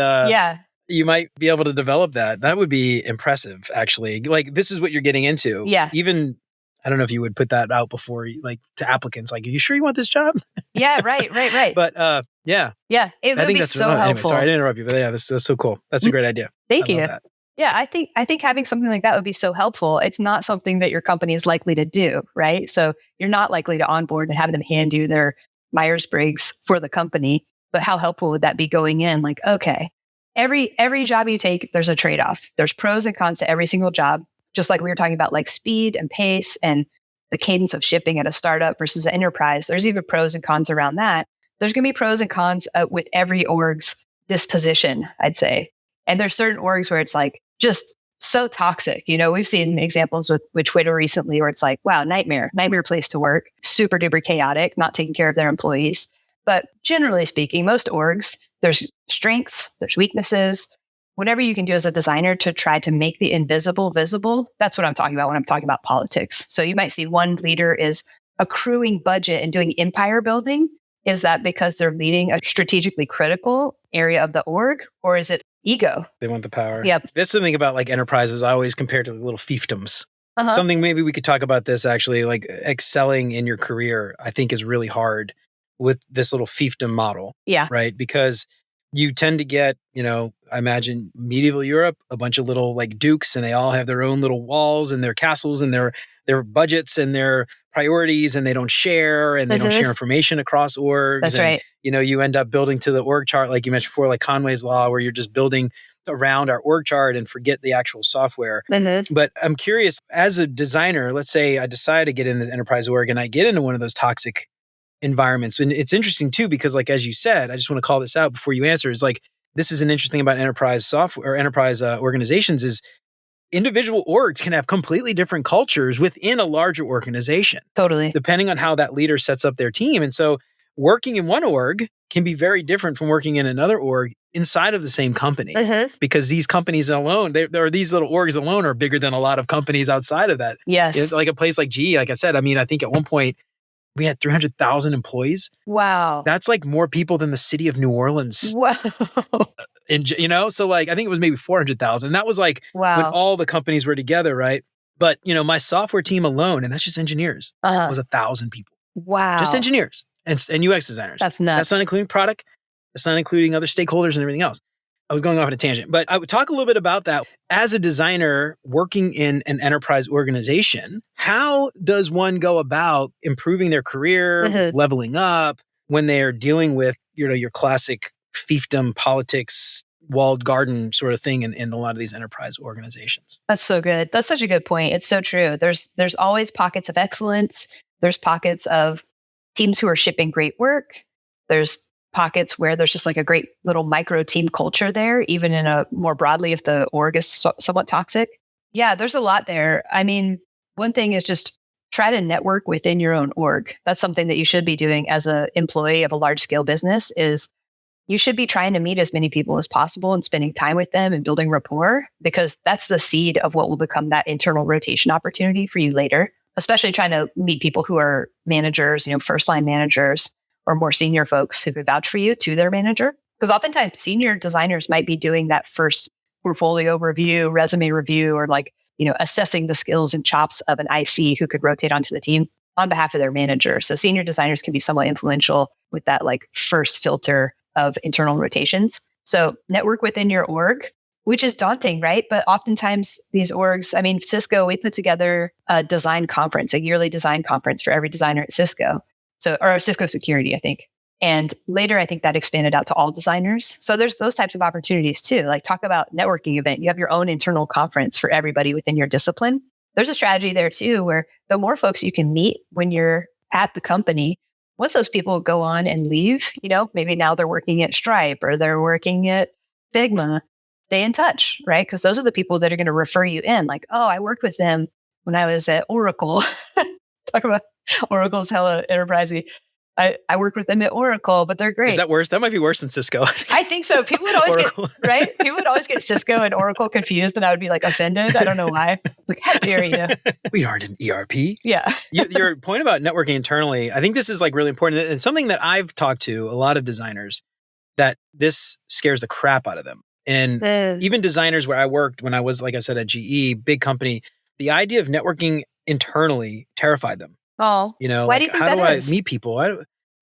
you might be able to develop that. That would be impressive, actually. Like, this is what you're getting into. Yeah. Even, I don't know if you would put that out before, like, to applicants. Like, are you sure you want this job? Yeah, right. But, yeah. Yeah, it would be so helpful. Anyway, sorry, I didn't interrupt you, but yeah, that's so cool. That's a great idea. Thank you. Yeah, I think having something like that would be so helpful. It's not something that your company is likely to do, right? So you're not likely to onboard and have them hand you their Myers-Briggs for the company. But how helpful would that be going in? Like, okay, every job you take, there's a trade-off. There's pros and cons to every single job. Just like we were talking about, like speed and pace and the cadence of shipping at a startup versus an enterprise. There's even pros and cons around that. There's going to be pros and cons with every org's disposition, I'd say. And there's certain orgs where it's like just so toxic. We've seen examples with Twitter recently where it's like, wow, nightmare place to work, super duper chaotic, not taking care of their employees. But generally speaking, most orgs, there's strengths, there's weaknesses. Whatever you can do as a designer to try to make the invisible visible, that's what I'm talking about when I'm talking about politics. So you might see one leader is accruing budget and doing empire building. Is that because they're leading a strategically critical area of the org, or is it ego? They want the power. Yep. There's something about like enterprises I always compare to the little fiefdoms. Something maybe we could talk about this actually, like excelling in your career, I think is really hard with this little fiefdom model. Yeah. Right? Because you tend to get, I imagine medieval Europe, a bunch of little like dukes, and they all have their own little walls and their castles and their budgets and their priorities, and they don't share, and they don't share information across orgs. That's right. You end up building to the org chart, like you mentioned before, like Conway's Law, where you're just building around our org chart and forget the actual software. But I'm curious, as a designer, let's say I decide to get into the enterprise org and I get into one of those toxic environments. And it's interesting too, because like, as you said, I just want to call this out before you answer, is like, this is an interesting thing about enterprise software or enterprise organizations is individual orgs can have completely different cultures within a larger organization. Totally. Depending on how that leader sets up their team. And so working in one org can be very different from working in another org inside of the same company. Because these companies alone, these little orgs alone are bigger than a lot of companies outside of that. Yes. Like a place like GE, like I said, I think at one point we had 300,000 employees. Wow. That's like more people than the city of New Orleans. Wow. So like, I think it was maybe 400,000. That was like when all the companies were together, right? But, my software team alone, and that's just engineers, was 1,000 people. Wow. Just engineers and UX designers. That's nuts. That's not including product. That's not including other stakeholders and everything else. I was going off on a tangent, but I would talk a little bit about that. As a designer working in an enterprise organization, how does one go about improving their career, leveling up when they're dealing with, your classic fiefdom politics, walled garden sort of thing in a lot of these enterprise organizations? That's so good. That's such a good point. It's so true. There's always pockets of excellence. There's pockets of teams who are shipping great work. There's pockets where there's just like a great little micro team culture there, even in a more broadly, if the org is somewhat toxic. Yeah, there's a lot there. I mean, one thing is just try to network within your own org. That's something that you should be doing as an employee of a large scale business is you should be trying to meet as many people as possible and spending time with them and building rapport, because that's the seed of what will become that internal rotation opportunity for you later, especially trying to meet people who are managers, first line managers or more senior folks who could vouch for you to their manager. Because oftentimes senior designers might be doing that first portfolio review, resume review, or assessing the skills and chops of an IC who could rotate onto the team on behalf of their manager. So senior designers can be somewhat influential with that first filter of internal rotations. So network within your org, which is daunting, right? But oftentimes these orgs, Cisco, we put together a design conference, a yearly design conference for every designer at Cisco. Or Cisco Security, I think. And later, I think that expanded out to all designers. So there's those types of opportunities too. Talk about networking event. You have your own internal conference for everybody within your discipline. There's a strategy there too, where the more folks you can meet when you're at the company, once those people go on and leave, maybe now they're working at Stripe or they're working at Figma, stay in touch, right? Because those are the people that are going to refer you in. I worked with them when I was at Oracle. Talk about Oracle's hella enterprisey. I worked with them at Oracle, but they're great. Is that worse? That might be worse than Cisco. I think so. People would always Oracle. get, right? People would always get Cisco and Oracle confused, and I would be offended. I don't know why. It's how dare you? We aren't an ERP. Yeah. Your point about networking internally, I think this is really important. And something that I've talked to a lot of designers that this scares the crap out of them. And even designers where I worked when I was, like I said, at GE, big company, the idea of networking internally terrified them. Oh, why do you think how that do is? I meet people?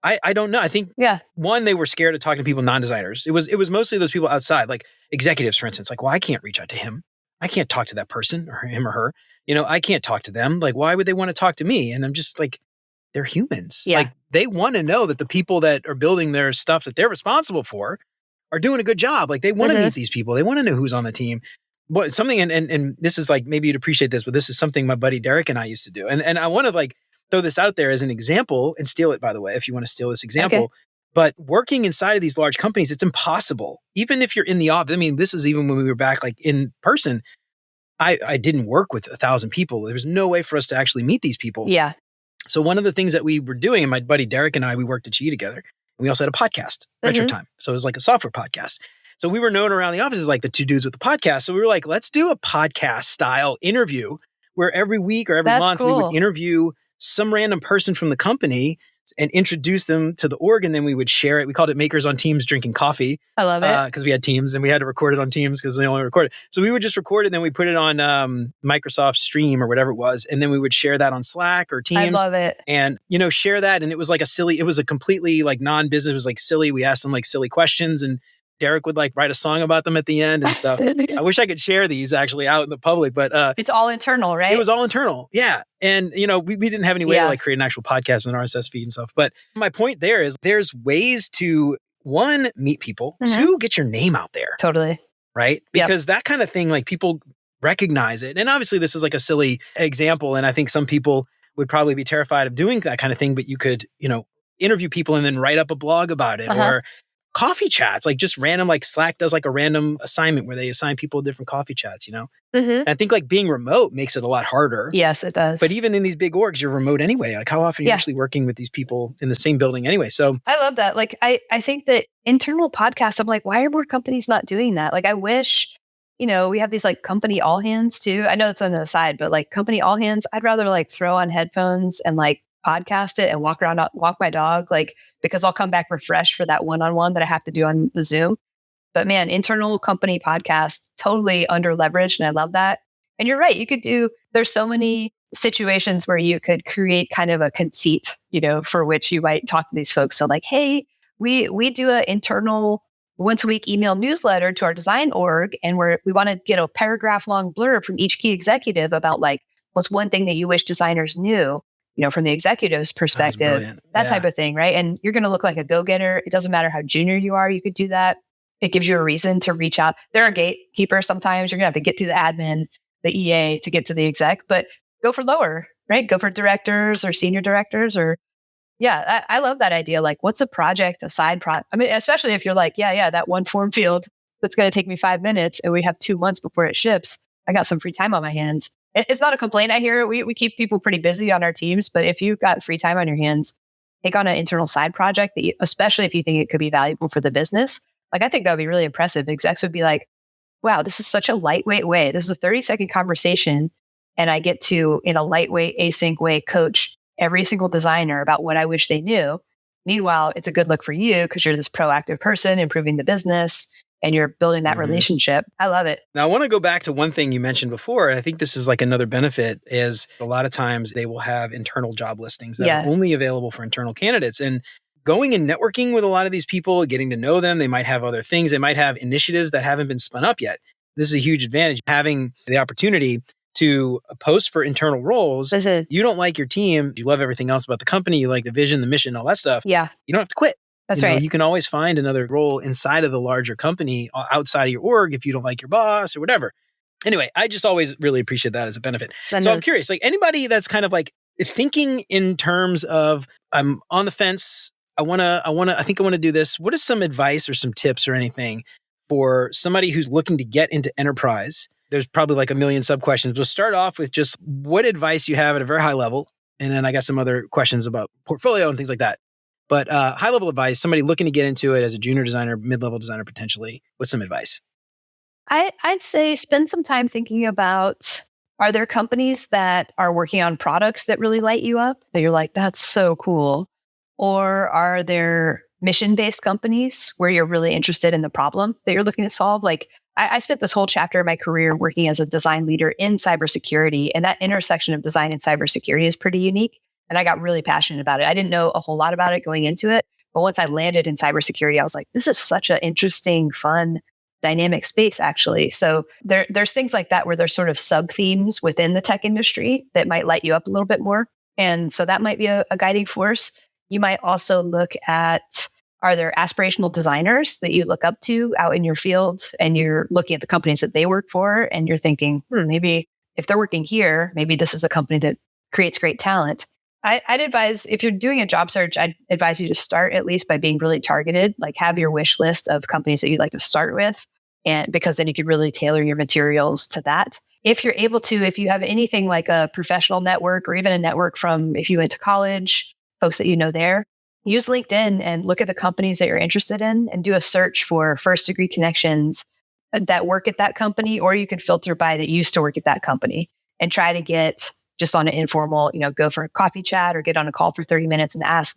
I don't know. I think one, they were scared of talking to people, non-designers. It was mostly those people outside, like executives, for instance. Well, I can't reach out to him. I can't talk to that person or him or her. I can't talk to them. Why would they want to talk to me? And I'm just they're humans. Yeah. They want to know that the people that are building their stuff that they're responsible for are doing a good job. They want to meet these people. They want to know who's on the team. But something, and this is maybe you'd appreciate this, but this is something my buddy Derek and I used to do. And I want to throw this out there as an example and steal it, by the way, if you want to steal this example. Okay. But working inside of these large companies, it's impossible. Even if you're in the office, this is even when we were back in person, I didn't work with 1,000 people. There was no way for us to actually meet these people. Yeah. So one of the things that we were doing, and my buddy Derek and I, we worked at GE together. And we also had a podcast, Retro Time. So it was a software podcast. So we were known around the office as the two dudes with the podcast. So we were let's do a podcast style interview where every week or every month we would interview some random person from the company and introduce them to the org, and then we would share it. We called it Makers on Teams Drinking Coffee. I love it. Because we had Teams and we had to record it on Teams because they only recorded. So we would just record it and then we put it on Microsoft Stream or whatever it was. And then we would share that on Slack or Teams. I love it. And, share that. And it was it was a completely non-business. It was silly. We asked them silly questions, and Derek would write a song about them at the end and stuff. I wish I could share these actually out in the public, but it's all internal, right? It was all internal. Yeah. And we didn't have any way to create an actual podcast with an RSS feed and stuff. But my point there is there's ways to, one, meet people, two, get your name out there. Totally. Right? Because that kind of thing, people recognize it. And obviously this is a silly example. And I think some people would probably be terrified of doing that kind of thing, but you could, interview people and then write up a blog about it or coffee chats, just random, Slack does a random assignment where they assign people different coffee chats, And I think being remote makes it a lot harder. Yes, it does. But even in these big orgs, you're remote anyway. How often are you actually working with these people in the same building anyway? So I love that. I think that internal podcasts, I'm why are more companies not doing that? I wish, we have these company all hands too. I know that's on the side, but company all hands, I'd rather throw on headphones and podcast it and walk around, walk my dog, because I'll come back refreshed for that one-on-one that I have to do on the Zoom. But man, internal company podcasts, totally under leveraged. And I love that. And you're right. There's so many situations where you could create kind of a conceit, for which you might talk to these folks. So hey, we do an internal once a week email newsletter to our design org. And we want to get a paragraph long blurb from each key executive about what's one thing that you wish designers knew, from the executive's perspective, that type of thing, right? And you're going to look like a go-getter. It doesn't matter how junior you are, you could do that. It gives you a reason to reach out. There are gatekeepers sometimes. You're going to have to get through the admin, the EA to get to the exec, but go for lower, right? Go for directors or senior directors or Yeah, I love that idea. Like, what's a project, a side project? I mean, especially if you're like, yeah, that one form field that's going to take me 5 minutes and we have 2 months before it ships. I got some free time on my hands. It's not a complaint I hear. We keep people pretty busy on our teams, but if you've got free time on your hands, take on an internal side project that especially if you think it could be valuable for the business. Like, I think that would be really impressive. Execs would be like, wow, this is such a lightweight way. This is a 30-second conversation. And I get to, in a lightweight, async way, coach every single designer about what I wish they knew. Meanwhile, it's a good look for you because you're this proactive person improving the business and you're building that relationship. I love it. Now, I want to go back to one thing you mentioned before. And I think this is like another benefit is a lot of times they will have internal job listings that are only available for internal candidates. And going and networking with a lot of these people, getting to know them, they might have other things. They might have initiatives that haven't been spun up yet. This is a huge advantage, having the opportunity to post for internal roles. You don't like your team. You love everything else about the company. You like the vision, the mission, all that stuff. Yeah. You don't have to quit. That's right. You can always find another role inside of the larger company outside of your org if you don't like your boss or whatever. Anyway, I just always really appreciate that as a benefit. So I'm curious, like anybody that's kind of like thinking in terms of I'm on the fence. I think I want to do this. What is some advice or some tips or anything for somebody who's looking to get into enterprise? There's probably like a million sub questions. We'll start off with just what advice you have at a very high level. And then I got some other questions about portfolio and things like that. But high level advice, somebody looking to get into it as a junior designer, mid-level designer potentially, what's some advice? I'd say spend some time thinking about, are there companies that are working on products that really light you up? That you're like, that's so cool. Or are there mission-based companies where you're really interested in the problem that you're looking to solve? Like, I spent this whole chapter of my career working as a design leader in cybersecurity, and that intersection of design and cybersecurity is pretty unique. And I got really passionate about it. I didn't know a whole lot about it going into it, but once I landed in cybersecurity, I was like, this is such an interesting, fun, dynamic space, actually. So there's things like that where there's sort of sub themes within the tech industry that might light you up a little bit more. And so that might be a guiding force. You might also look at, are there aspirational designers that you look up to out in your field, and you're looking at the companies that they work for and you're thinking, maybe if they're working here, maybe this is a company that creates great talent. I'd advise, if you're doing a job search, I'd advise you to start at least by being really targeted, like have your wish list of companies that you'd like to start with. And because then you could really tailor your materials to that. If you're able to, if you have anything like a professional network or even a network from if you went to college, folks that you know there, use LinkedIn and look at the companies that you're interested in and do a search for first degree connections that work at that company, or you can filter by that used to work at that company and try to get just on an informal, go for a coffee chat or get on a call for 30 minutes and ask,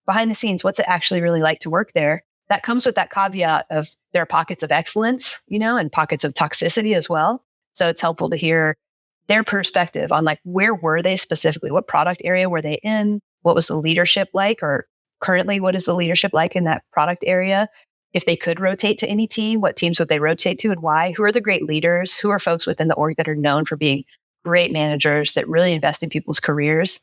behind the scenes, what's it actually really like to work there? That comes with that caveat of there are pockets of excellence, and pockets of toxicity as well. So it's helpful to hear their perspective on like, where were they specifically? What product area were they in? What was the leadership like? Or currently, what is the leadership like in that product area? If they could rotate to any team, what teams would they rotate to and why? Who are the great leaders? Who are folks within the org that are known for being great managers that really invest in people's careers?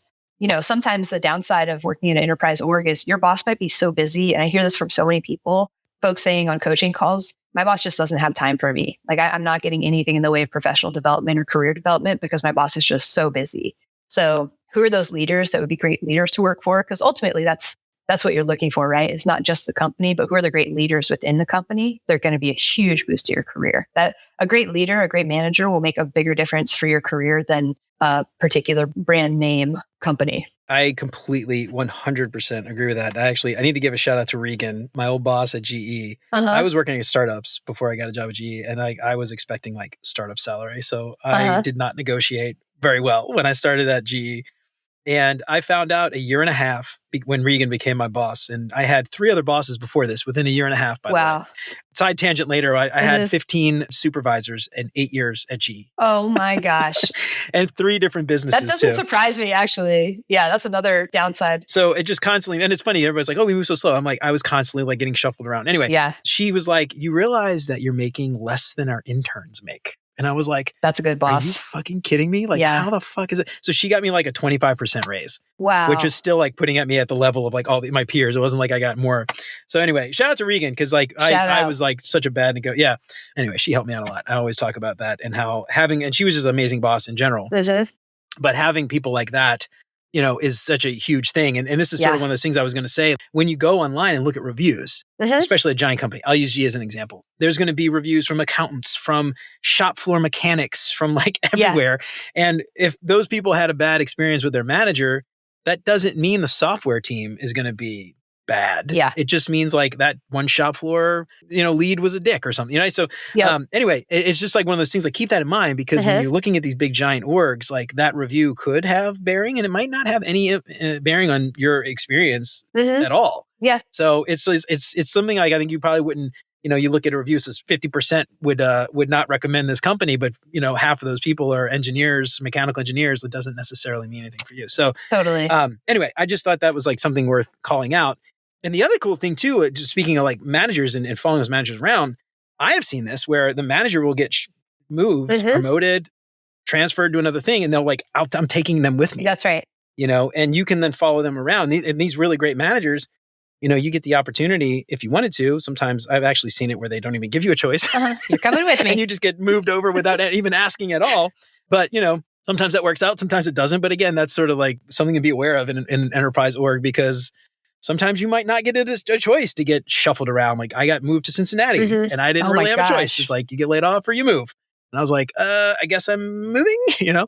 Sometimes the downside of working in an enterprise org is your boss might be so busy. And I hear this from so many people, folks saying on coaching calls, my boss just doesn't have time for me. Like I'm not getting anything in the way of professional development or career development because my boss is just so busy. So who are those leaders that would be great leaders to work for? Because ultimately that's what you're looking for, right? It's not just the company, but who are the great leaders within the company? They're going to be a huge boost to your career. That a great leader, a great manager will make a bigger difference for your career than a particular brand name company. I completely 100% agree with that. I need to give a shout out to Regan, my old boss at GE. I was working at startups before I got a job at GE, and I was expecting like startup salary. So I did not negotiate very well when I started at GE. And I found out a year and a half when Regan became my boss. And I had 3 other bosses before this within a year and a half, by the way. Side tangent later, I had 15 supervisors and 8 years at GE. Oh my gosh. And 3 different businesses That doesn't surprise me, actually. Yeah, that's another downside. So it just constantly, and it's funny, everybody's like, oh, we move so slow. I'm like, I was constantly like getting shuffled around. Anyway, she was like, you realize that you're making less than our interns make. And I was like, that's a good boss. Are you fucking kidding me? Like, how the fuck is it? So she got me like a 25% raise. Wow. Which is still like putting at me at the level of like all my peers. It wasn't like I got more. So anyway, shout out to Regan because like I was like such a bad Yeah. Anyway, she helped me out a lot. I always talk about that and how and she was just an amazing boss in general. But having people like that is such a huge thing. And this is sort of one of those things I was going to say. When you go online and look at reviews, especially a giant company, I'll use G as an example. There's going to be reviews from accountants, from shop floor mechanics, from like everywhere. And if those people had a bad experience with their manager, that doesn't mean the software team is going to be bad. Yeah. It just means like that one shop floor, lead was a dick or something, So anyway, it's just like one of those things, like keep that in mind, because when you're looking at these big giant orgs, like that review could have bearing, and it might not have any bearing on your experience at all. Yeah. So it's something like, I think you probably wouldn't, you look at a review, says 50% would not recommend this company, but half of those people are engineers, mechanical engineers. That doesn't necessarily mean anything for you. So totally. Anyway, I just thought that was like something worth calling out. And the other cool thing too, just speaking of like managers and following those managers around, I have seen this where the manager will get moved, promoted, transferred to another thing, and they'll like, I'm taking them with me. That's right. And you can then follow them around. And these really great managers, you get the opportunity if you wanted to. Sometimes I've actually seen it where they don't even give you a choice. You're coming with me. And you just get moved over without even asking at all. But, sometimes that works out, sometimes it doesn't. But again, that's sort of like something to be aware of in an enterprise org, because sometimes you might not get a choice to get shuffled around. Like I got moved to Cincinnati and I didn't really have a choice. It's like you get laid off or you move. And I was like, I guess I'm moving,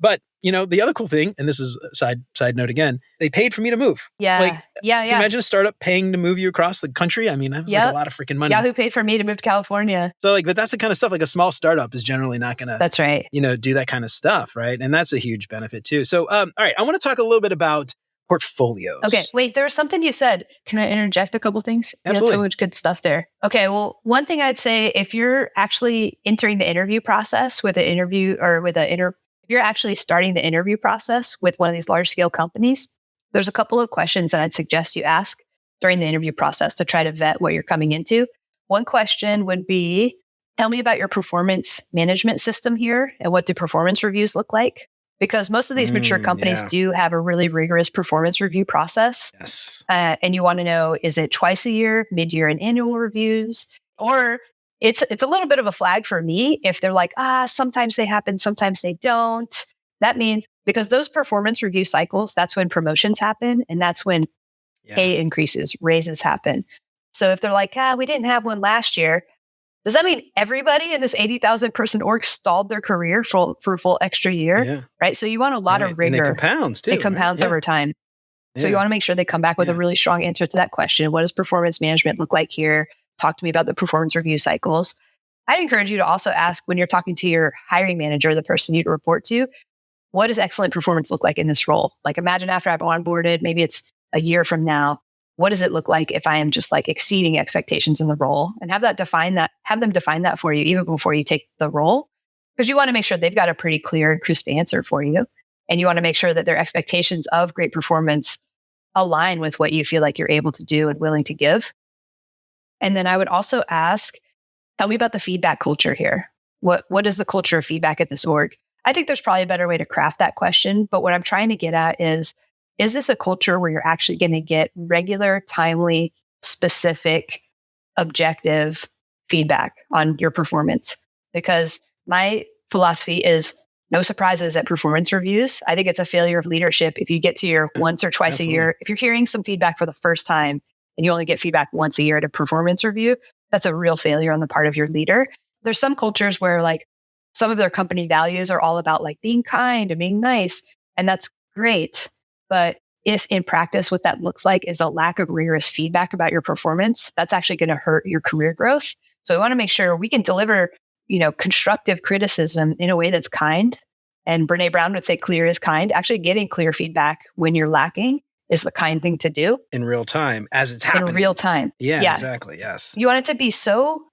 But, the other cool thing, and this is a side note again, they paid for me to move. Yeah. Like, yeah. Imagine a startup paying to move you across the country. I mean, that was like a lot of freaking money. Yahoo paid for me to move to California. So but that's the kind of stuff, like a small startup is generally not going to, that's right, do that kind of stuff. Right. And that's a huge benefit too. So, all right, I want to talk a little bit about portfolios. Okay, wait, there was something you said. Can I interject a couple things? Absolutely. You had so much good stuff there. Okay, well, one thing I'd say, if you're actually entering the interview process with an interview or if you're actually starting the interview process with one of these large scale companies, there's a couple of questions that I'd suggest you ask during the interview process to try to vet what you're coming into. One question would be, tell me about your performance management system here and what do performance reviews look like? Because most of these mature companies do have a really rigorous performance review process. Yes. And you want to know, is it twice a year, mid-year and annual reviews? Or it's a little bit of a flag for me if they're like, sometimes they happen, sometimes they don't. That means, because those performance review cycles, that's when promotions happen. And that's when pay increases, raises happen. So if they're like, we didn't have one last year, does that mean everybody in this 80,000 person org stalled their career for a full extra year? Right. So you want a lot of rigor. And it compounds too. It compounds over time. So you want to make sure they come back with a really strong answer to that question. What does performance management look like here? Talk to me about the performance review cycles. I'd encourage you to also ask, when you're talking to your hiring manager, the person you report to, what does excellent performance look like in this role? Like imagine after I've onboarded, maybe it's a year from now, what does it look like if I am just like exceeding expectations in the role? And have them define that for you even before you take the role, because you want to make sure they've got a pretty clear and crisp answer for you. And you want to make sure that their expectations of great performance align with what you feel like you're able to do and willing to give. And then I would also ask, tell me about the feedback culture here. What is the culture of feedback at this org? I think there's probably a better way to craft that question. But what I'm trying to get at is this a culture where you're actually going to get regular, timely, specific, objective feedback on your performance? Because my philosophy is no surprises at performance reviews. I think it's a failure of leadership if you get to your once or twice a year. If you're hearing some feedback for the first time and you only get feedback once a year at a performance review, that's a real failure on the part of your leader. There's some cultures where like some of their company values are all about like being kind and being nice, and that's great. But if in practice what that looks like is a lack of rigorous feedback about your performance, that's actually going to hurt your career growth. So we want to make sure we can deliver, constructive criticism in a way that's kind. And Brene Brown would say clear is kind. Actually getting clear feedback when you're lacking is the kind thing to do. In real time, as it's happening. In real time. Yeah, exactly. Yes. You want it to be so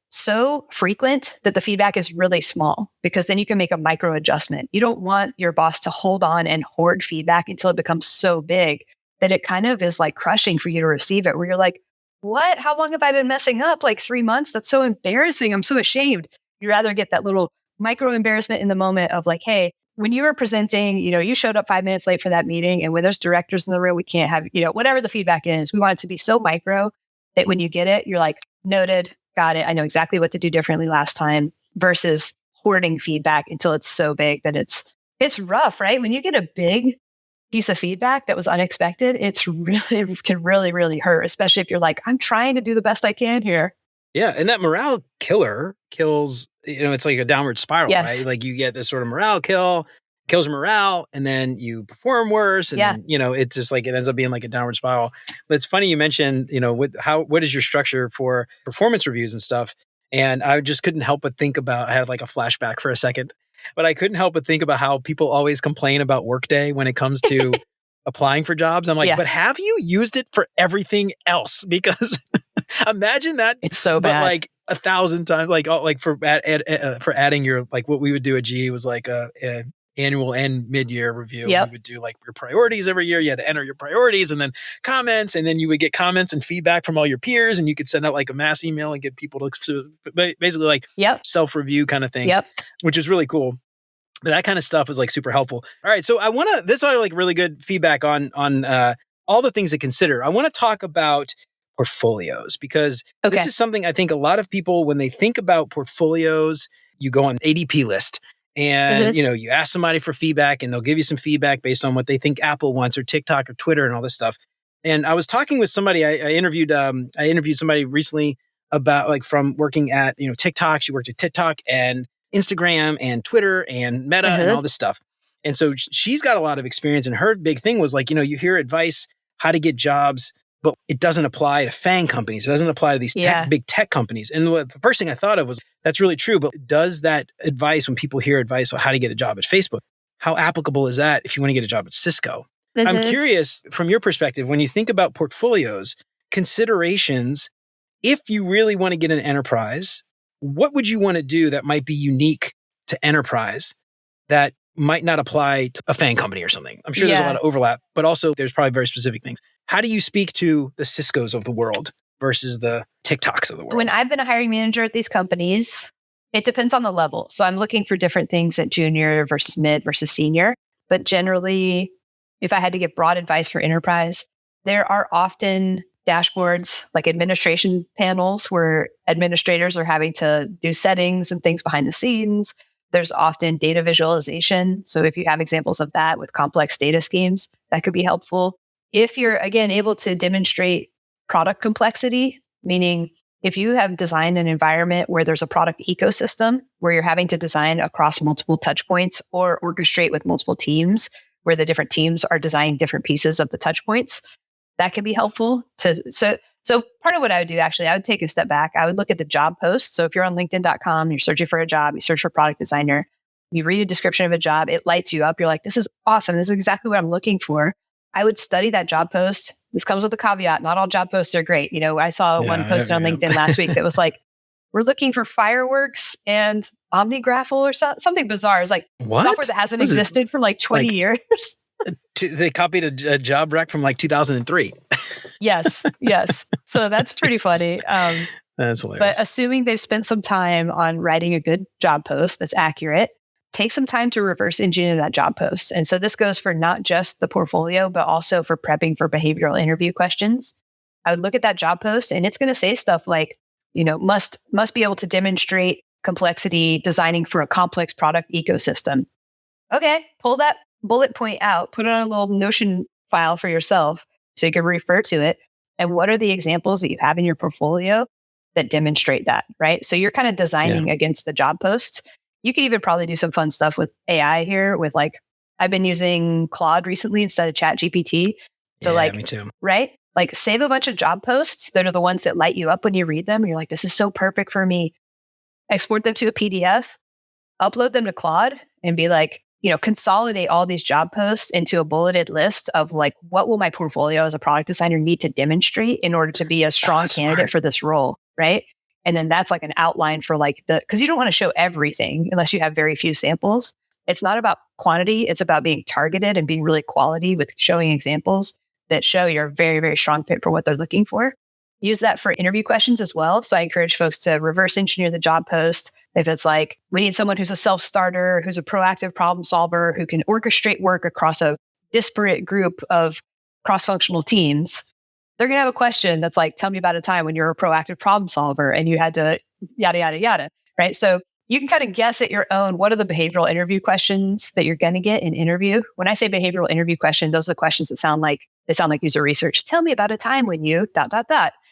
frequent that the feedback is really small, because then you can make a micro adjustment. You don't want your boss to hold on and hoard feedback until it becomes so big that it kind of is like crushing for you to receive it, where you're like, what? How long have I been messing up? Like 3 months? That's so embarrassing. I'm so ashamed. You'd rather get that little micro embarrassment in the moment of like, hey, when you were presenting, you showed up 5 minutes late for that meeting, and when there's directors in the room, we can't have, whatever the feedback is, we want it to be so micro that when you get it, you're like, noted, got it. I know exactly what to do differently last time, versus hoarding feedback until it's so big that it's rough, right? When you get a big piece of feedback that was unexpected, it can really, really hurt, especially if you're like, I'm trying to do the best I can here. Yeah, and that morale killer kills, it's like a downward spiral, right? Yes. Like you get this sort of morale kills your morale, and then you perform worse, and Yeah. then, it's just like it ends up being like a downward spiral. But it's funny you mentioned, what is your structure for performance reviews and stuff? And I just couldn't help but think about, I had like a flashback for a second, but I couldn't help but think about how people always complain about Workday when it comes to applying for jobs. I'm like, Yeah. but have you used it for everything else? Because imagine that, It's so but bad. like 1,000 times, like for adding your, like what we would do at GE was like a annual and mid-year review. Yep. We would do like your priorities every year. You had to enter your priorities and then comments, and then you would get comments and feedback from all your peers, and you could send out like a mass email and get people to basically like Yep. self-review kind of thing, Yep. which is really cool. But that kind of stuff is like super helpful. All right, so this is like really good feedback on all the things to consider. I want to talk about portfolios, because this is something I think a lot of people, when they think about portfolios, you go on ADP list and, you ask somebody for feedback, and they'll give you some feedback based on what they think Apple wants, or TikTok or Twitter and all this stuff. And I was talking with somebody, I interviewed somebody recently about, like, from working at, TikTok. She worked at TikTok and Instagram and Twitter and Meta and all this stuff. And so she's got a lot of experience, and her big thing was like, you hear advice, how to get jobs, but it doesn't apply to FANG companies. It doesn't apply to these big tech companies. And the first thing I thought of was, that's really true, but does that advice, when people hear advice on how to get a job at Facebook, how applicable is that if you want to get a job at Cisco? I'm curious, from your perspective, when you think about portfolios, considerations, if you really want to get an enterprise, what would you want to do that might be unique to enterprise that might not apply to a FANG company or something? I'm sure there's a lot of overlap, but also there's probably very specific things. How do you speak to the Ciscos of the world versus the TikToks of the world? When I've been a hiring manager at these companies, it depends on the level. So I'm looking for different things at junior versus mid versus senior. But generally, if I had to give broad advice for enterprise, there are often dashboards, like administration panels, where administrators are having to do settings and things behind the scenes. There's often data visualization. So if you have examples of that with complex data schemes, that could be helpful. If you're, again, able to demonstrate product complexity, meaning if you have designed an environment where there's a product ecosystem where you're having to design across multiple touch points or orchestrate with multiple teams, where the different teams are designing different pieces of the touch points, that can be helpful. So part of what I would do, actually, I would take a step back. I would look at the job post. So if you're on LinkedIn.com, you're searching for a job, you search for product designer, you read a description of a job, it lights you up. You're like, this is awesome. This is exactly what I'm looking for. I would study that job post. This comes with a caveat. Not all job posts are great. I saw one posted on LinkedIn last week that was like, we're looking for fireworks and OmniGraffle or something bizarre. It's like software that hasn't existed for like 20 years. They copied a job rec from like 2003. Yes. So that's pretty funny. That's hilarious. But assuming they've spent some time on writing a good job post that's accurate, take some time to reverse engineer that job post. And so this goes for not just the portfolio, but also for prepping for behavioral interview questions. I would look at that job post, and it's going to say stuff like, must be able to demonstrate complexity designing for a complex product ecosystem. Okay, pull that bullet point out, put it on a little Notion file for yourself so you can refer to it. And what are the examples that you have in your portfolio that demonstrate that, right? So you're kind of designing against the job posts. You could even probably do some fun stuff with AI here with I've been using Claude recently instead of ChatGPT. So me too. Right? Like save a bunch of job posts that are the ones that light you up when you read them. And you're like, this is so perfect for me. Export them to a PDF, upload them to Claude, and be like, consolidate all these job posts into a bulleted list of like, what will my portfolio as a product designer need to demonstrate in order to be a strong candidate for this role, right? And then that's like an outline for because you don't want to show everything unless you have very few samples. It's not about quantity. It's about being targeted and being really quality with showing examples that show you're a very, very strong fit for what they're looking for. Use that for interview questions as well. So I encourage folks to reverse engineer the job post. If it's like, we need someone who's a self-starter, who's a proactive problem solver, who can orchestrate work across a disparate group of cross-functional teams, they're going to have a question that's like, tell me about a time when you're a proactive problem solver and you had to yada, yada, yada, right? So you can kind of guess at your own, what are the behavioral interview questions that you're going to get in interview. When I say behavioral interview question, those are the questions that sound like user research. Tell me about a time when you ...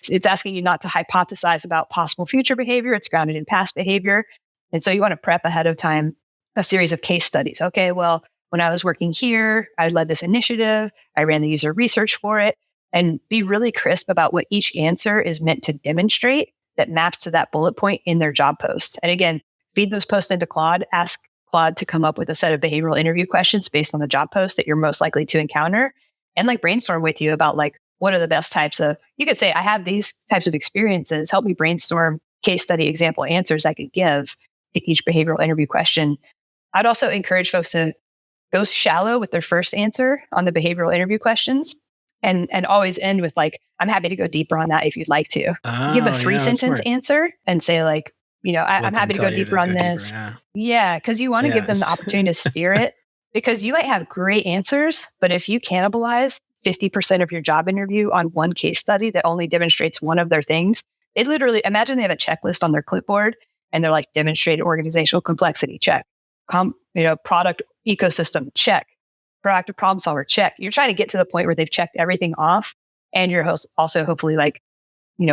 It's asking you not to hypothesize about possible future behavior. It's grounded in past behavior. And so you want to prep ahead of time a series of case studies. Okay, well, when I was working here, I led this initiative. I ran the user research for it, and be really crisp about what each answer is meant to demonstrate that maps to that bullet point in their job post. And again, feed those posts into Claude, ask Claude to come up with a set of behavioral interview questions based on the job post that you're most likely to encounter, and like brainstorm with you about like, what are the best types of, you could say, I have these types of experiences, help me brainstorm case study example answers I could give to each behavioral interview question. I'd also encourage folks to go shallow with their first answer on the behavioral interview questions, and always end with like, I'm happy to go deeper on that if you'd like to. Give a Oh, three yeah, that's sentence smart. answer and say like, Let I'm them happy to tell go you deeper to on go deeper. this. Yeah. Yeah, because you want to give them the Yes. opportunity to steer it, because you might have great answers, but if you cannibalize 50% of your job interview on one case study that only demonstrates one of their things, it literally, imagine they have a checklist on their clipboard and they're like, demonstrate organizational complexity, check. Product ecosystem, check. Proactive problem solver, check. You're trying to get to the point where they've checked everything off, and you're also hopefully like,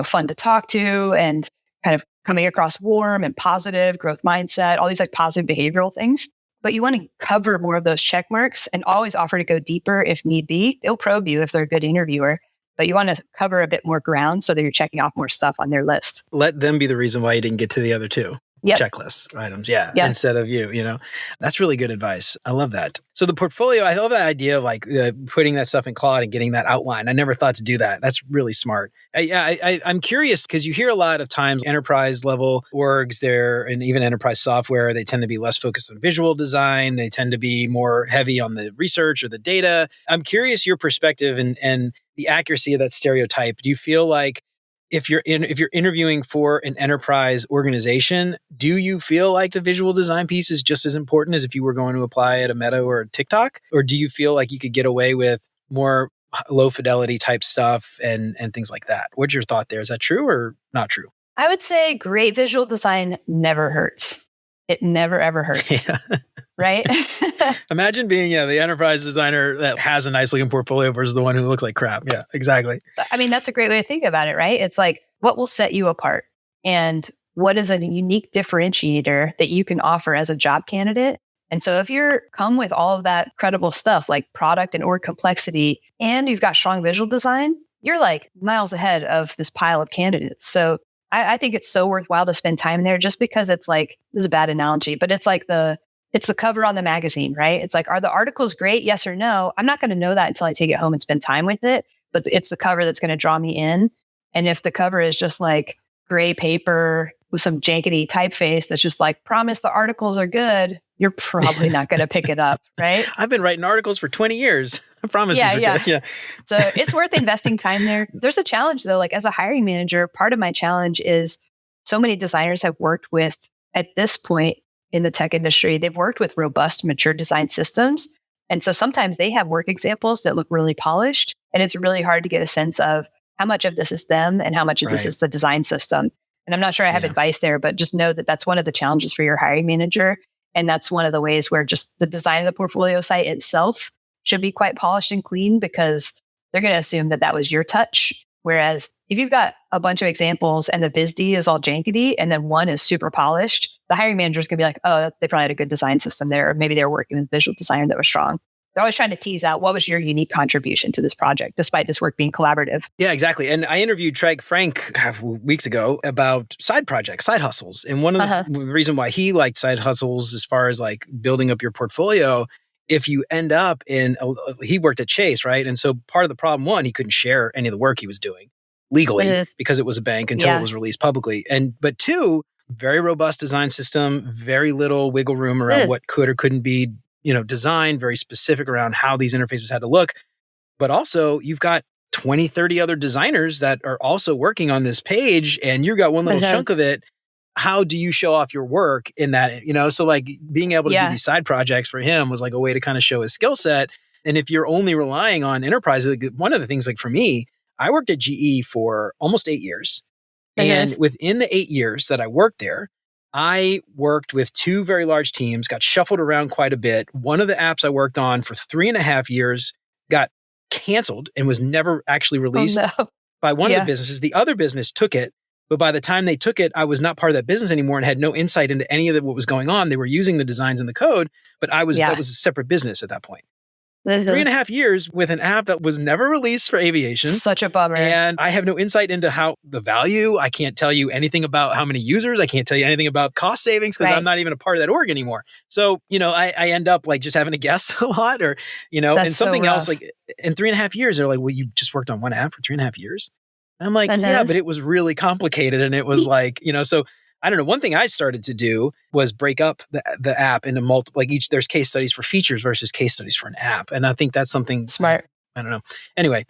fun to talk to and kind of coming across warm and positive, growth mindset, all these like positive behavioral things. But you want to cover more of those check marks and always offer to go deeper if need be. They'll probe you if they're a good interviewer, but you want to cover a bit more ground so that you're checking off more stuff on their list. Let them be the reason why you didn't get to the other two. Yep. Checklist items. Yeah. Yep. Instead of you. That's really good advice. I love that. So the portfolio, I love that idea of like putting that stuff in Claude and getting that outline. I never thought to do that. That's really smart. I'm curious because you hear a lot of times enterprise level orgs there, and even enterprise software, they tend to be less focused on visual design. They tend to be more heavy on the research or the data. I'm curious your perspective and the accuracy of that stereotype. Do you feel like if you're interviewing for an enterprise organization, do you feel like the visual design piece is just as important as if you were going to apply at a Meta or a TikTok? Or do you feel like you could get away with more low fidelity type stuff and things like that? What's your thought there? Is that true or not true? I would say great visual design never hurts. It never, ever hurts. Yeah. Right? Imagine being the enterprise designer that has a nice looking portfolio versus the one who looks like crap. Yeah, exactly. I mean, that's a great way to think about it, right? It's like, what will set you apart? And what is a unique differentiator that you can offer as a job candidate? And so if you're come with all of that credible stuff like product and org complexity, and you've got strong visual design, you're like miles ahead of this pile of candidates. So I think it's so worthwhile to spend time there, just because it's like, this is a bad analogy, but it's like it's the cover on the magazine, right? It's like, are the articles great? Yes or no? I'm not going to know that until I take it home and spend time with it, but it's the cover that's going to draw me in. And if the cover is just like gray paper with some jankety typeface that's just like, promise the articles are good, you're probably not going to pick it up, right? I've been writing articles for 20 years. I promise these are good. Yeah. So it's worth investing time there. There's a challenge though, like as a hiring manager, part of my challenge is so many designers have worked with, at this point in the tech industry, they've worked with robust, mature design systems. And so sometimes they have work examples that look really polished, and it's really hard to get a sense of how much of this is them and how much of this is the design system. And I'm not sure I have advice there, but just know that that's one of the challenges for your hiring manager. And that's one of the ways where just the design of the portfolio site itself should be quite polished and clean, because they're going to assume that that was your touch. Whereas if you've got a bunch of examples and the BizD is all jankety and then one is super polished, the hiring manager is going to be like, oh, they probably had a good design system there. Or maybe they were working with a visual designer that was strong. They're always trying to tease out, what was your unique contribution to this project, despite this work being collaborative? Yeah, exactly. And I interviewed Treg Frank weeks ago about side projects, side hustles. And one of the reason why he liked side hustles as far as like building up your portfolio, if you end up he worked at Chase, right? And so part of the problem, one, he couldn't share any of the work he was doing legally because it was a bank until it was released publicly. But two, very robust design system, very little wiggle room around what could or couldn't be designed, very specific around how these interfaces had to look. But also you've got 20, 30 other designers that are also working on this page, and you've got one little chunk of it. How do you show off your work in that, so like being able to do these side projects for him was like a way to kind of show his skill set. And if you're only relying on enterprise, like one of the things, like for me, I worked at GE for almost 8 years. And within the 8 years that I worked there, I worked with two very large teams, got shuffled around quite a bit. One of the apps I worked on for 3.5 years got canceled and was never actually Oh no. released by one of the Yeah. businesses. The other business took it, but by the time they took it, I was not part of that business anymore and had no insight into any of what was going on. They were using the designs and the code, but that was Yeah. a separate business at that point. This Three and a is half years with an app that was never released for aviation. such a bummer. And I have no insight into how the value. I can't tell you anything about how many users. I can't tell you anything about cost savings because Right. I'm not even a part of that org anymore. So, I end up like just having to guess a lot or, That's and something so else rough. like in 3.5 years, they're like, well, you just worked on one app for 3.5 years. And I'm like, And yeah, then but it was really complicated. And it was like, so I don't know. One thing I started to do was break up the app into multiple, like there's case studies for features versus case studies for an app. And I think that's something smart. I don't know. Anyway,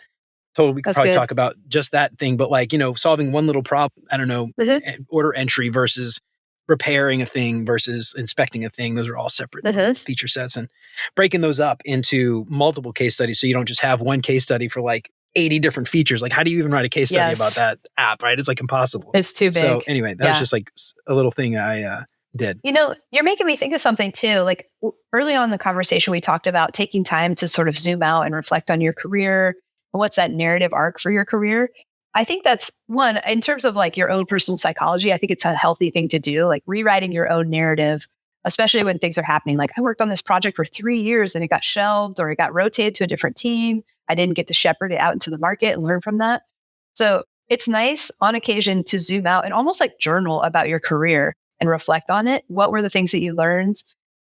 we could That's probably good. talk about just that thing, but like, solving one little problem, I don't know, Mhm. order entry versus repairing a thing versus inspecting a thing. Those are all separate Mhm. feature sets and breaking those up into multiple case studies. So you don't just have one case study for like 80 different features. Like, how do you even write a case study about Yes. that app, right? It's like impossible. It's too So big. anyway, that was Yeah. just like a little thing I did. You're making me think of something too. Like early on in the conversation, we talked about taking time to sort of zoom out and reflect on your career. What's that narrative arc for your career? I think that's one, in terms of like your own personal psychology, I think it's a healthy thing to do, like rewriting your own narrative, especially when things are happening. Like I worked on this project for 3 years and it got shelved or it got rotated to a different team. I didn't get to shepherd it out into the market and learn from that. So it's nice on occasion to zoom out and almost like journal about your career and reflect on it. What were the things that you learned,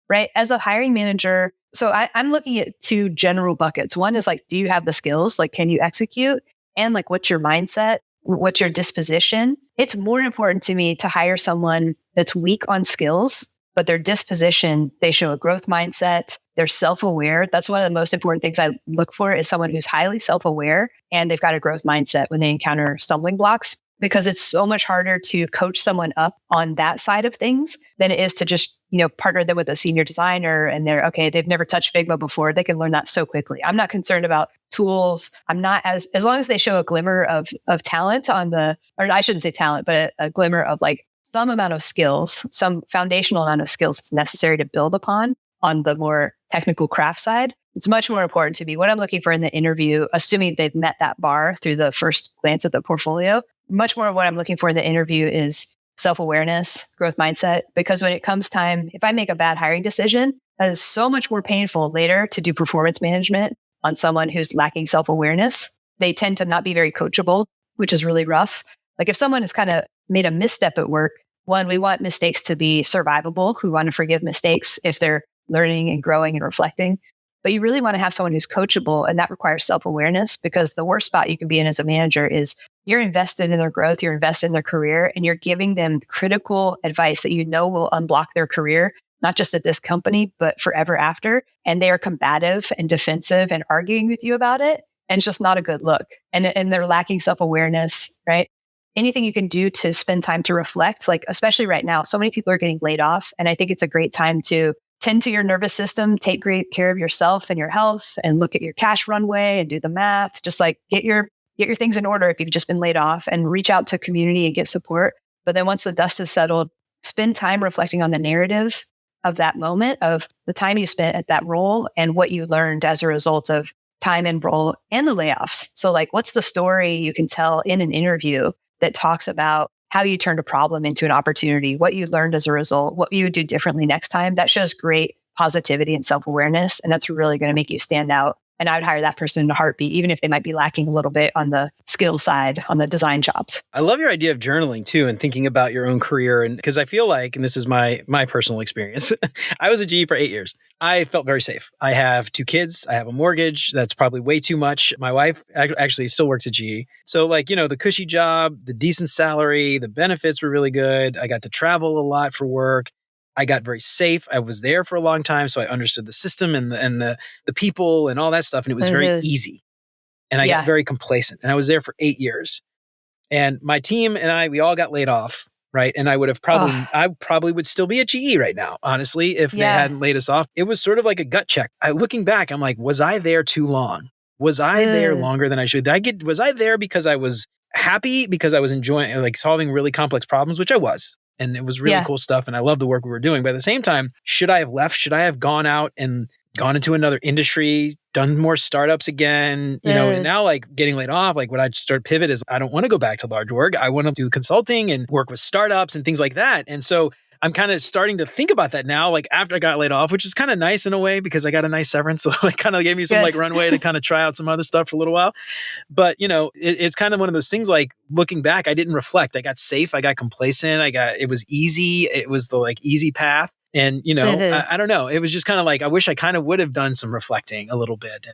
right? As a hiring manager, so I'm looking at two general buckets. One is like, do you have the skills? Like, can you execute? And like, what's your mindset? What's your disposition? It's more important to me to hire someone that's weak on skills, but their disposition, they show a growth mindset. They're self-aware. That's one of the most important things I look for is someone who's highly self-aware and they've got a growth mindset when they encounter stumbling blocks, because it's so much harder to coach someone up on that side of things than it is to just, partner them with a senior designer and they've never touched Figma before. They can learn that so quickly. I'm not concerned about tools. I'm not as long as they show a glimmer of talent or I shouldn't say talent, but a glimmer of like some amount of skills, some foundational amount of skills that's necessary to build upon on the more technical craft side. It's much more important to me what I'm looking for in the interview, assuming they've met that bar through the first glance at the portfolio. Much more of what I'm looking for in the interview is self-awareness, growth mindset, because when it comes time, if I make a bad hiring decision, that is so much more painful later to do performance management on someone who's lacking self-awareness. They tend to not be very coachable, which is really rough. Like if someone has kind of made a misstep at work, one, we want mistakes to be survivable. We want to forgive mistakes if they're learning and growing and reflecting. But you really want to have someone who's coachable, and that requires self-awareness, because the worst spot you can be in as a manager is you're invested in their growth, you're invested in their career, and you're giving them critical advice that will unblock their career, not just at this company, but forever after. And they are combative and defensive and arguing with you about it. And it's just not a good look. And they're lacking self-awareness, right? Anything you can do to spend time to reflect, like especially right now, so many people are getting laid off. And I think it's a great time to tend to your nervous system, take great care of yourself and your health, and look at your cash runway and do the math. Just like get your things in order if you've just been laid off, and reach out to community and get support. But then once the dust is settled, spend time reflecting on the narrative of that moment, of the time you spent at that role and what you learned as a result of time and role and the layoffs. So like, what's the story you can tell in an interview that talks about how you turned a problem into an opportunity, what you learned as a result, what you would do differently next time? That shows great positivity and self-awareness. And that's really going to make you stand out. And I would hire that person in a heartbeat, even if they might be lacking a little bit on the skill side, on the design jobs. I love your idea of journaling too, and thinking about your own career. And because I feel like, and this is my personal experience, I was a GE for 8 years. I felt very safe. I have 2 kids. I have a mortgage. That's probably way too much. My wife actually still works at GE. So like, the cushy job, the decent salary, the benefits were really good. I got to travel a lot for work. I got very safe. I was there for a long time, so I understood the system and the people and all that stuff, and it was very easy. And I got very complacent. And I was there for 8 years. And my team and we all got laid off, right? And I probably would still be at GE right now, honestly, if they hadn't laid us off. It was sort of like a gut check. Looking back, I'm like, was I there too long? Was I there longer than I should? Was I there because I was happy, because I was enjoying like solving really complex problems, which I was. And it was really Yeah. cool stuff. And I love the work we were doing. But at the same time, should I have left? Should I have gone out and gone into another industry, done more startups again? And now like getting laid off, like what I start pivot is I don't want to go back to large org. I want to do consulting and work with startups and things like that. And so I'm kind of starting to think about that now, like after I got laid off, which is kind of nice in a way because I got a nice severance. So it kind of gave me some like runway to kind of try out some other stuff for a little while. But, it's kind of one of those things like looking back, I didn't reflect. I got safe. I got complacent. It was easy. It was the like easy path. And, I don't know. It was just kind of like, I wish I kind of would have done some reflecting a little bit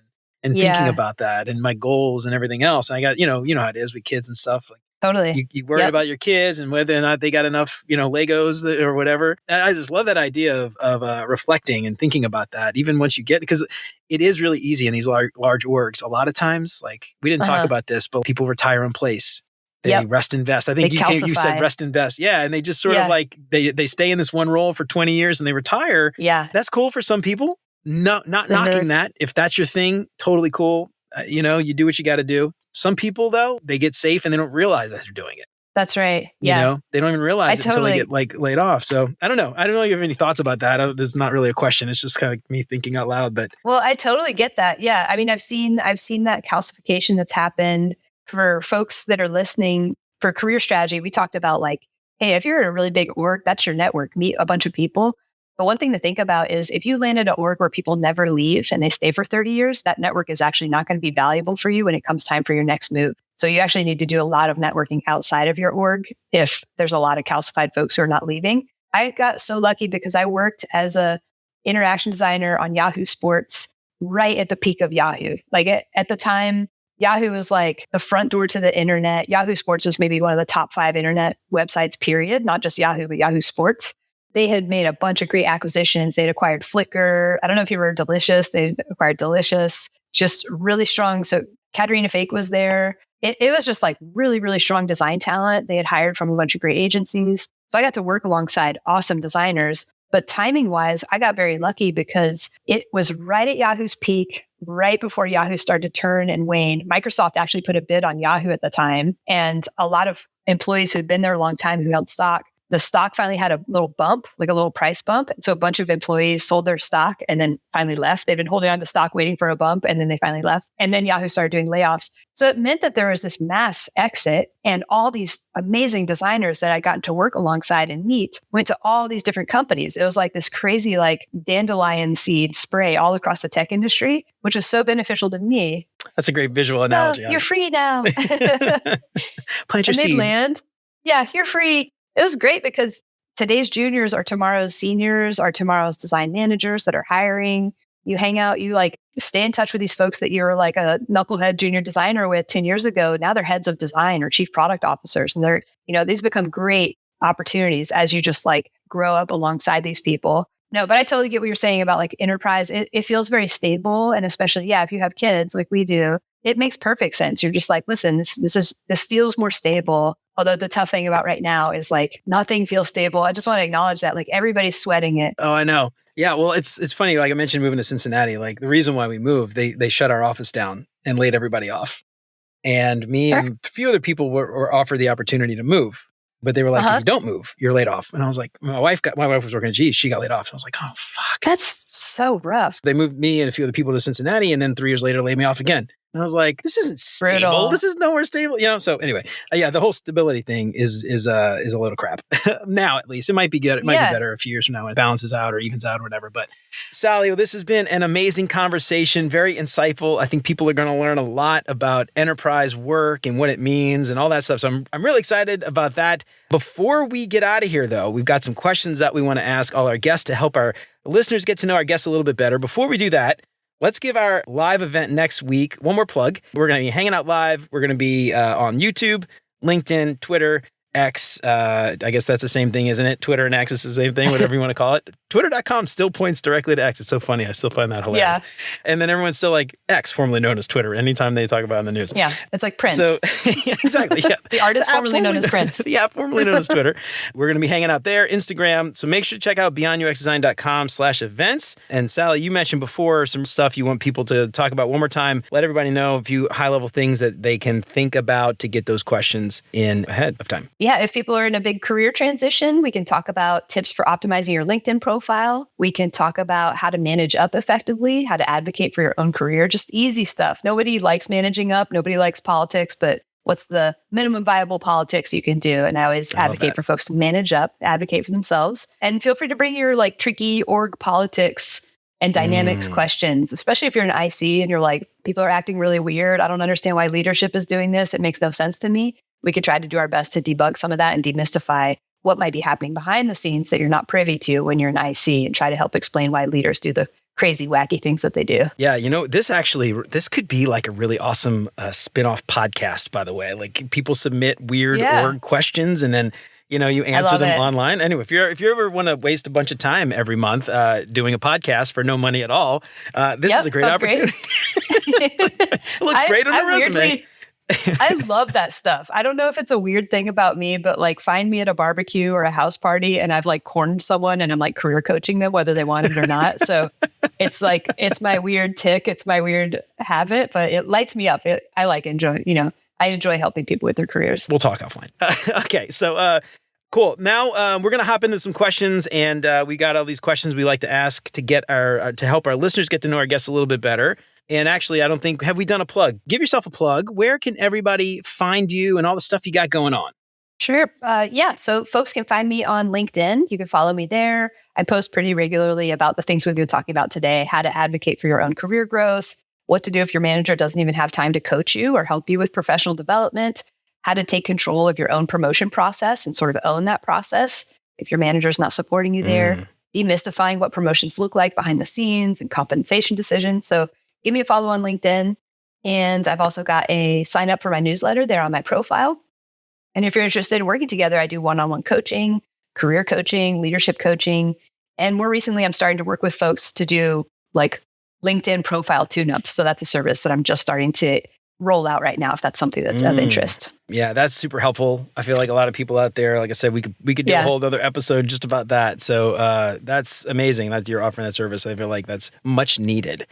and thinking about that and my goals and everything else. And I got, how it is with kids and stuff. Like, totally. You worry about your kids and whether or not they got enough, Legos or whatever. I just love that idea of reflecting and thinking about that, even once you get, because it is really easy in these large orgs. A lot of times, like we didn't talk about this, but people retire in place. They rest invest. I think you said rest invest. Yeah. And they just sort of like, they stay in this one role for 20 years and they retire. Yeah. That's cool for some people. Not knocking that. If that's your thing, totally cool. You do what you got to do. Some people, though, they get safe and they don't realize that they're doing it. That's right. Yeah. They don't even realize it until they get like laid off. So I don't know. I don't know if you have any thoughts about that. This is not really a question. It's just kind of me thinking out loud. But well, I totally get that. Yeah. I mean, I've seen that calcification that's happened for folks that are listening for career strategy. We talked about like, hey, if you're in a really big org, that's your network. Meet a bunch of people. But one thing to think about is if you land at an org where people never leave and they stay for 30 years, that network is actually not going to be valuable for you when it comes time for your next move. So you actually need to do a lot of networking outside of your org if there's a lot of calcified folks who are not leaving. I got so lucky because I worked as a interaction designer on Yahoo Sports right at the peak of Yahoo. Like at the time, Yahoo was like the front door to the internet. Yahoo Sports was maybe one of the top 5 internet websites, period. Not just Yahoo, but Yahoo Sports. They had made a bunch of great acquisitions. They'd acquired Flickr. I don't know if you were Delicious. They acquired Delicious. Just really strong. So Katerina Fake was there. It was just like really, really strong design talent. They had hired from a bunch of great agencies. So I got to work alongside awesome designers. But timing wise, I got very lucky because it was right at Yahoo's peak, right before Yahoo started to turn and wane. Microsoft actually put a bid on Yahoo at the time. And a lot of employees who had been there a long time who held stock, the stock finally had a little bump, like a little price bump. And so a bunch of employees sold their stock and then finally left. They'd been holding on to stock waiting for a bump and then they finally left. And then Yahoo started doing layoffs. So it meant that there was this mass exit and all these amazing designers that I got to work alongside and meet went to all these different companies. It was like this crazy like dandelion seed spray all across the tech industry, which was so beneficial to me. That's a great visual analogy. You're free now. Plant your seed. Land. Yeah, you're free. It was great because today's juniors are tomorrow's seniors, are tomorrow's design managers that are hiring. You hang out, you like stay in touch with these folks that you were like a knucklehead junior designer with 10 years ago. Now they're heads of design or chief product officers. And they're, these become great opportunities as you just like grow up alongside these people. No, but I totally get what you're saying about like enterprise. It feels very stable. And especially, if you have kids like we do, it makes perfect sense. You're just like, listen, this feels more stable. Although the tough thing about right now is like nothing feels stable. I just want to acknowledge that like everybody's sweating it. Oh, I know. Yeah. Well, it's funny. Like I mentioned, moving to Cincinnati, like the reason why we moved, they shut our office down and laid everybody off. And me and a few other people were offered the opportunity to move. But they were like, if you don't move, you're laid off. And I was like, my wife was working at GE. She got laid off. I was like, oh, fuck. That's so rough. They moved me and a few other people to Cincinnati. And then 3 years later, laid me off again. And I was like, this isn't stable. Brutal. This is nowhere stable. So anyway, the whole stability thing is a load of crap. Now, at least. It might be good. It might be better a few years from now when it balances out or evens out or whatever. But Sally, this has been an amazing conversation. Very insightful. I think people are going to learn a lot about enterprise work and what it means and all that stuff. So I'm really excited about that. Before we get out of here, though, we've got some questions that we want to ask all our guests to help our listeners get to know our guests a little bit better. Before we do that, let's give our live event next week one more plug. We're going to be hanging out live. We're going to be on YouTube, LinkedIn, Twitter, X. I guess that's the same thing, isn't it? Twitter and X is the same thing, whatever you want to call it. Twitter.com still points directly to X. It's so funny. I still find that hilarious. Yeah. And then everyone's still like X, formerly known as Twitter, anytime they talk about it in the news. Yeah. It's like Prince. So, exactly. Yeah. The artist formerly known as Prince. Yeah, formerly known as Twitter. We're going to be hanging out there, Instagram. So make sure to check out beyonduxdesign.com/events. And Sally, you mentioned before some stuff you want people to talk about one more time. Let everybody know a few high-level things that they can think about to get those questions in ahead of time. Yeah, if people are in a big career transition, we can talk about tips for optimizing your LinkedIn profile. We can talk about how to manage up effectively, how to advocate for your own career, just easy stuff. Nobody likes managing up. Nobody likes politics, but what's the minimum viable politics you can do? And I always advocate for folks to manage up, advocate for themselves, and feel free to bring your like tricky org politics and dynamics questions, especially if you're an IC and you're like, people are acting really weird. I don't understand why leadership is doing this. It makes no sense to me. We could try to do our best to debug some of that and demystify what might be happening behind the scenes that you're not privy to when you're an IC, and try to help explain why leaders do the crazy, wacky things that they do. Yeah, this could be like a really awesome spin-off podcast, by the way. Like people submit weird org questions and then you answer them online. Anyway, if you ever want to waste a bunch of time every month doing a podcast for no money at all, this is a great opportunity. It looks great on a resume. I love that stuff. I don't know if it's a weird thing about me, but like find me at a barbecue or a house party and I've like cornered someone and I'm like career coaching them whether they want it or not. So it's like, it's my weird tick. It's my weird habit, but it lights me up. I like enjoy, I enjoy helping people with their careers. We'll talk offline. Okay. So, cool. Now we're going to hop into some questions, and we got all these questions we like to ask to get to help our listeners get to know our guests a little bit better. And actually, I don't think, have we done a plug? Give yourself a plug. Where can everybody find you and all the stuff you got going on? Sure. So folks can find me on LinkedIn. You can follow me there. I post pretty regularly about the things we've been talking about today, how to advocate for your own career growth, what to do if your manager doesn't even have time to coach you or help you with professional development, how to take control of your own promotion process and sort of own that process if your manager's not supporting you there, demystifying what promotions look like behind the scenes and compensation decisions. So give me a follow on LinkedIn. And I've also got a sign up for my newsletter there on my profile. And if you're interested in working together, I do one-on-one coaching, career coaching, leadership coaching. And more recently, I'm starting to work with folks to do like LinkedIn profile tune-ups. So that's a service that I'm just starting to roll out right now, if that's something that's of interest. Yeah, that's super helpful. I feel like a lot of people out there, like I said, we could do a whole other episode just about that. So that's amazing that you're offering that service. I feel like that's much needed.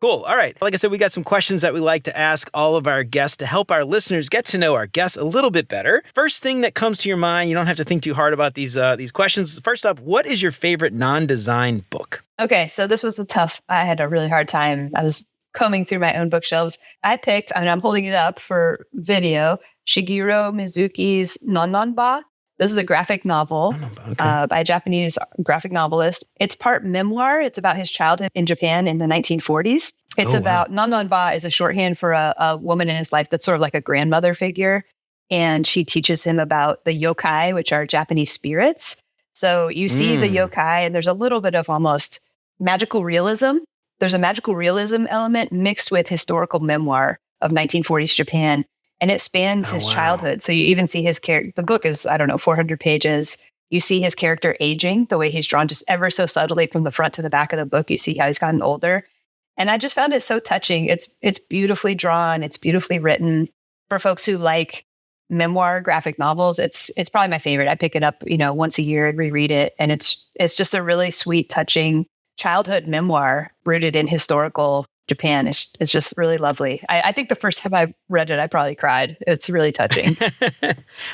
Cool. All right. Like I said, we got some questions that we like to ask all of our guests to help our listeners get to know our guests a little bit better. First thing that comes to your mind, you don't have to think too hard about these questions. First up, what is your favorite non-design book? Okay, so this was I had a really hard time. I was combing through my own bookshelves. I picked, and I'm holding it up for video, Shigeru Mizuki's Nononba. This is a graphic novel by a Japanese graphic novelist. It's part memoir. It's about his childhood in Japan in the 1940s. It's about Nononba is a shorthand for a woman in his life that's sort of like a grandmother figure. And she teaches him about the yokai, which are Japanese spirits. So you see the yokai, and there's a little bit of almost magical realism. There's a magical realism element mixed with historical memoir of 1940s Japan. And it spans his childhood. So you even see his character. The book is, 400 pages. You see his character aging, the way he's drawn just ever so subtly from the front to the back of the book. You see how he's gotten older. And I just found it so touching. It's beautifully drawn. It's beautifully written. For folks who like memoir graphic novels, it's probably my favorite. I pick it up, once a year and reread it. And it's just a really sweet, touching childhood memoir rooted in historical Japan. It's just really lovely. I think the first time I read it, I probably cried. It's really touching.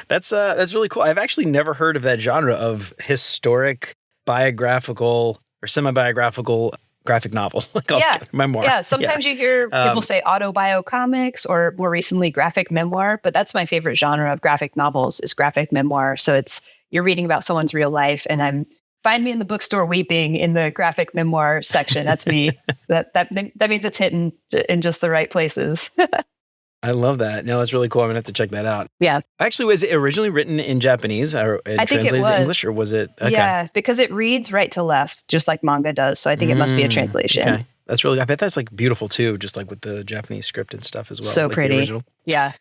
That's really cool. I've actually never heard of that genre of historic, biographical, or semi-biographical graphic novel. Memoir. Yeah. Sometimes you hear people say autobiocomics or more recently graphic memoir, but that's my favorite genre of graphic novels is graphic memoir. So you're reading about someone's real life, and find me in the bookstore weeping in the graphic memoir section. That's me. that means it's hitting in just the right places. I love that. No, that's really cool. I'm gonna have to check that out. Yeah. Actually, was it originally written in Japanese or translated to English, or was it? Okay. Yeah, because it reads right to left, just like manga does. So I think it must be a translation. Okay. That's really. I bet that's like beautiful too, just like with the Japanese script and stuff as well. So like pretty. Yeah.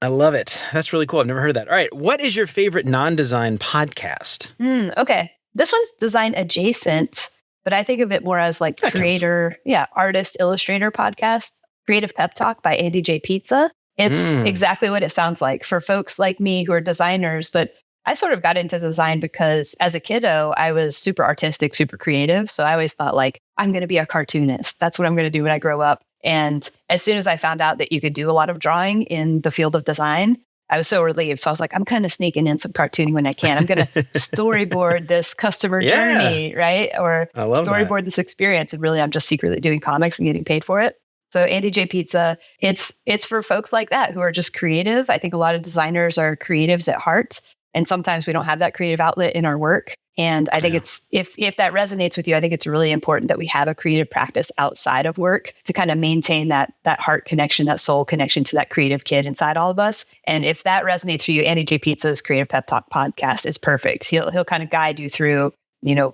I love it. That's really cool. I've never heard of that. All right. What is your favorite non-design podcast? Okay. This one's design adjacent, but I think of it more as like That counts. artist, illustrator podcast, Creative Pep Talk by Andy J. Pizza. It's exactly what it sounds like for folks like me who are designers. But I sort of got into design because as a kiddo, I was super artistic, super creative. So I always thought like, I'm going to be a cartoonist. That's what I'm going to do when I grow up. And as soon as I found out that you could do a lot of drawing in the field of design, I was so relieved. So I was like, I'm kind of sneaking in some cartooning when I can. I'm going to storyboard this customer journey, right? Or storyboard this experience. And really, I'm just secretly doing comics and getting paid for it. So Andy J. Pizza, it's for folks like that who are just creative. I think a lot of designers are creatives at heart. And sometimes we don't have that creative outlet in our work. And I think it's, if that resonates with you, I think it's really important that we have a creative practice outside of work to kind of maintain that heart connection, that soul connection to that creative kid inside all of us. And if that resonates for you, Andy J. Pizza's Creative Pep Talk podcast is perfect. He'll kind of guide you through,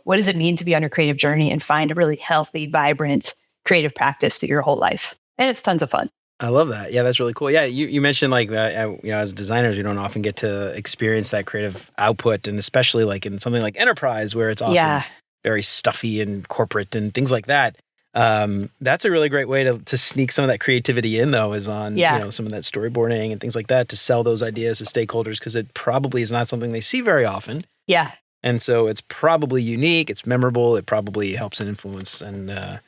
what does it mean to be on your creative journey and find a really healthy, vibrant creative practice through your whole life. And it's tons of fun. I love that. Yeah, that's really cool. Yeah, you mentioned like, as designers, we don't often get to experience that creative output, and especially like in something like enterprise where it's often very stuffy and corporate and things like that. That's a really great way to sneak some of that creativity in, though, is on some of that storyboarding and things like that to sell those ideas to stakeholders, because it probably is not something they see very often. Yeah. And so it's probably unique. It's memorable. It probably helps and influence and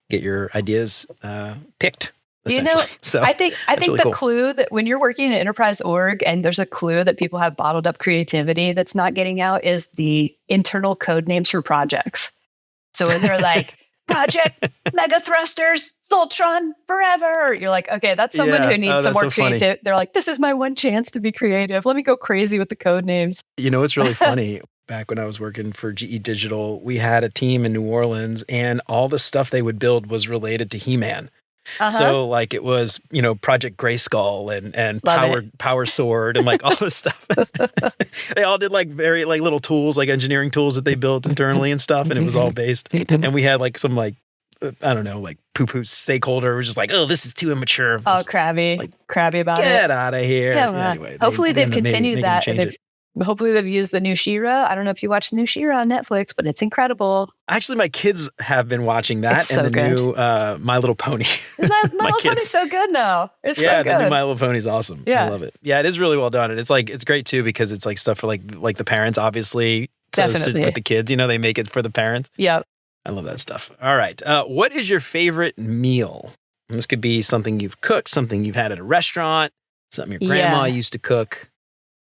get your ideas picked. So I think really the clue that when you're working in an enterprise org and there's a clue that people have bottled up creativity that's not getting out is the internal code names for projects. So when they're like, Project Mega Thrusters, Soltron Forever, you're like, okay, that's someone who needs some more creative. They're like, this is my one chance to be creative. Let me go crazy with the code names. It's really funny. Back when I was working for GE Digital, we had a team in New Orleans, and all the stuff they would build was related to He-Man. So like it was, Project Grayskull and Power Sword and like all this stuff. They all did like very like little tools, like engineering tools that they built internally and stuff. And it was all based. And we had like some like, I don't know, like poo-poo stakeholder who was just like, oh, this is too immature. Crabby. Like, crabby about get out of here. Anyway, hopefully they've continued that. Hopefully they've used the new She-Ra. I don't know if you watched the new She-Ra on Netflix, but it's incredible. Actually, my kids have been watching that new My Little Pony. My Little Pony's so good now. It's so good. The new My Little Pony's awesome. Yeah. I love it. Yeah, it is really well done. And it's great too because it's like stuff for like the parents, obviously. Definitely. With the kids, they make it for the parents. Yeah. I love that stuff. All right. What is your favorite meal? And this could be something you've cooked, something you've had at a restaurant, something your grandma used to cook.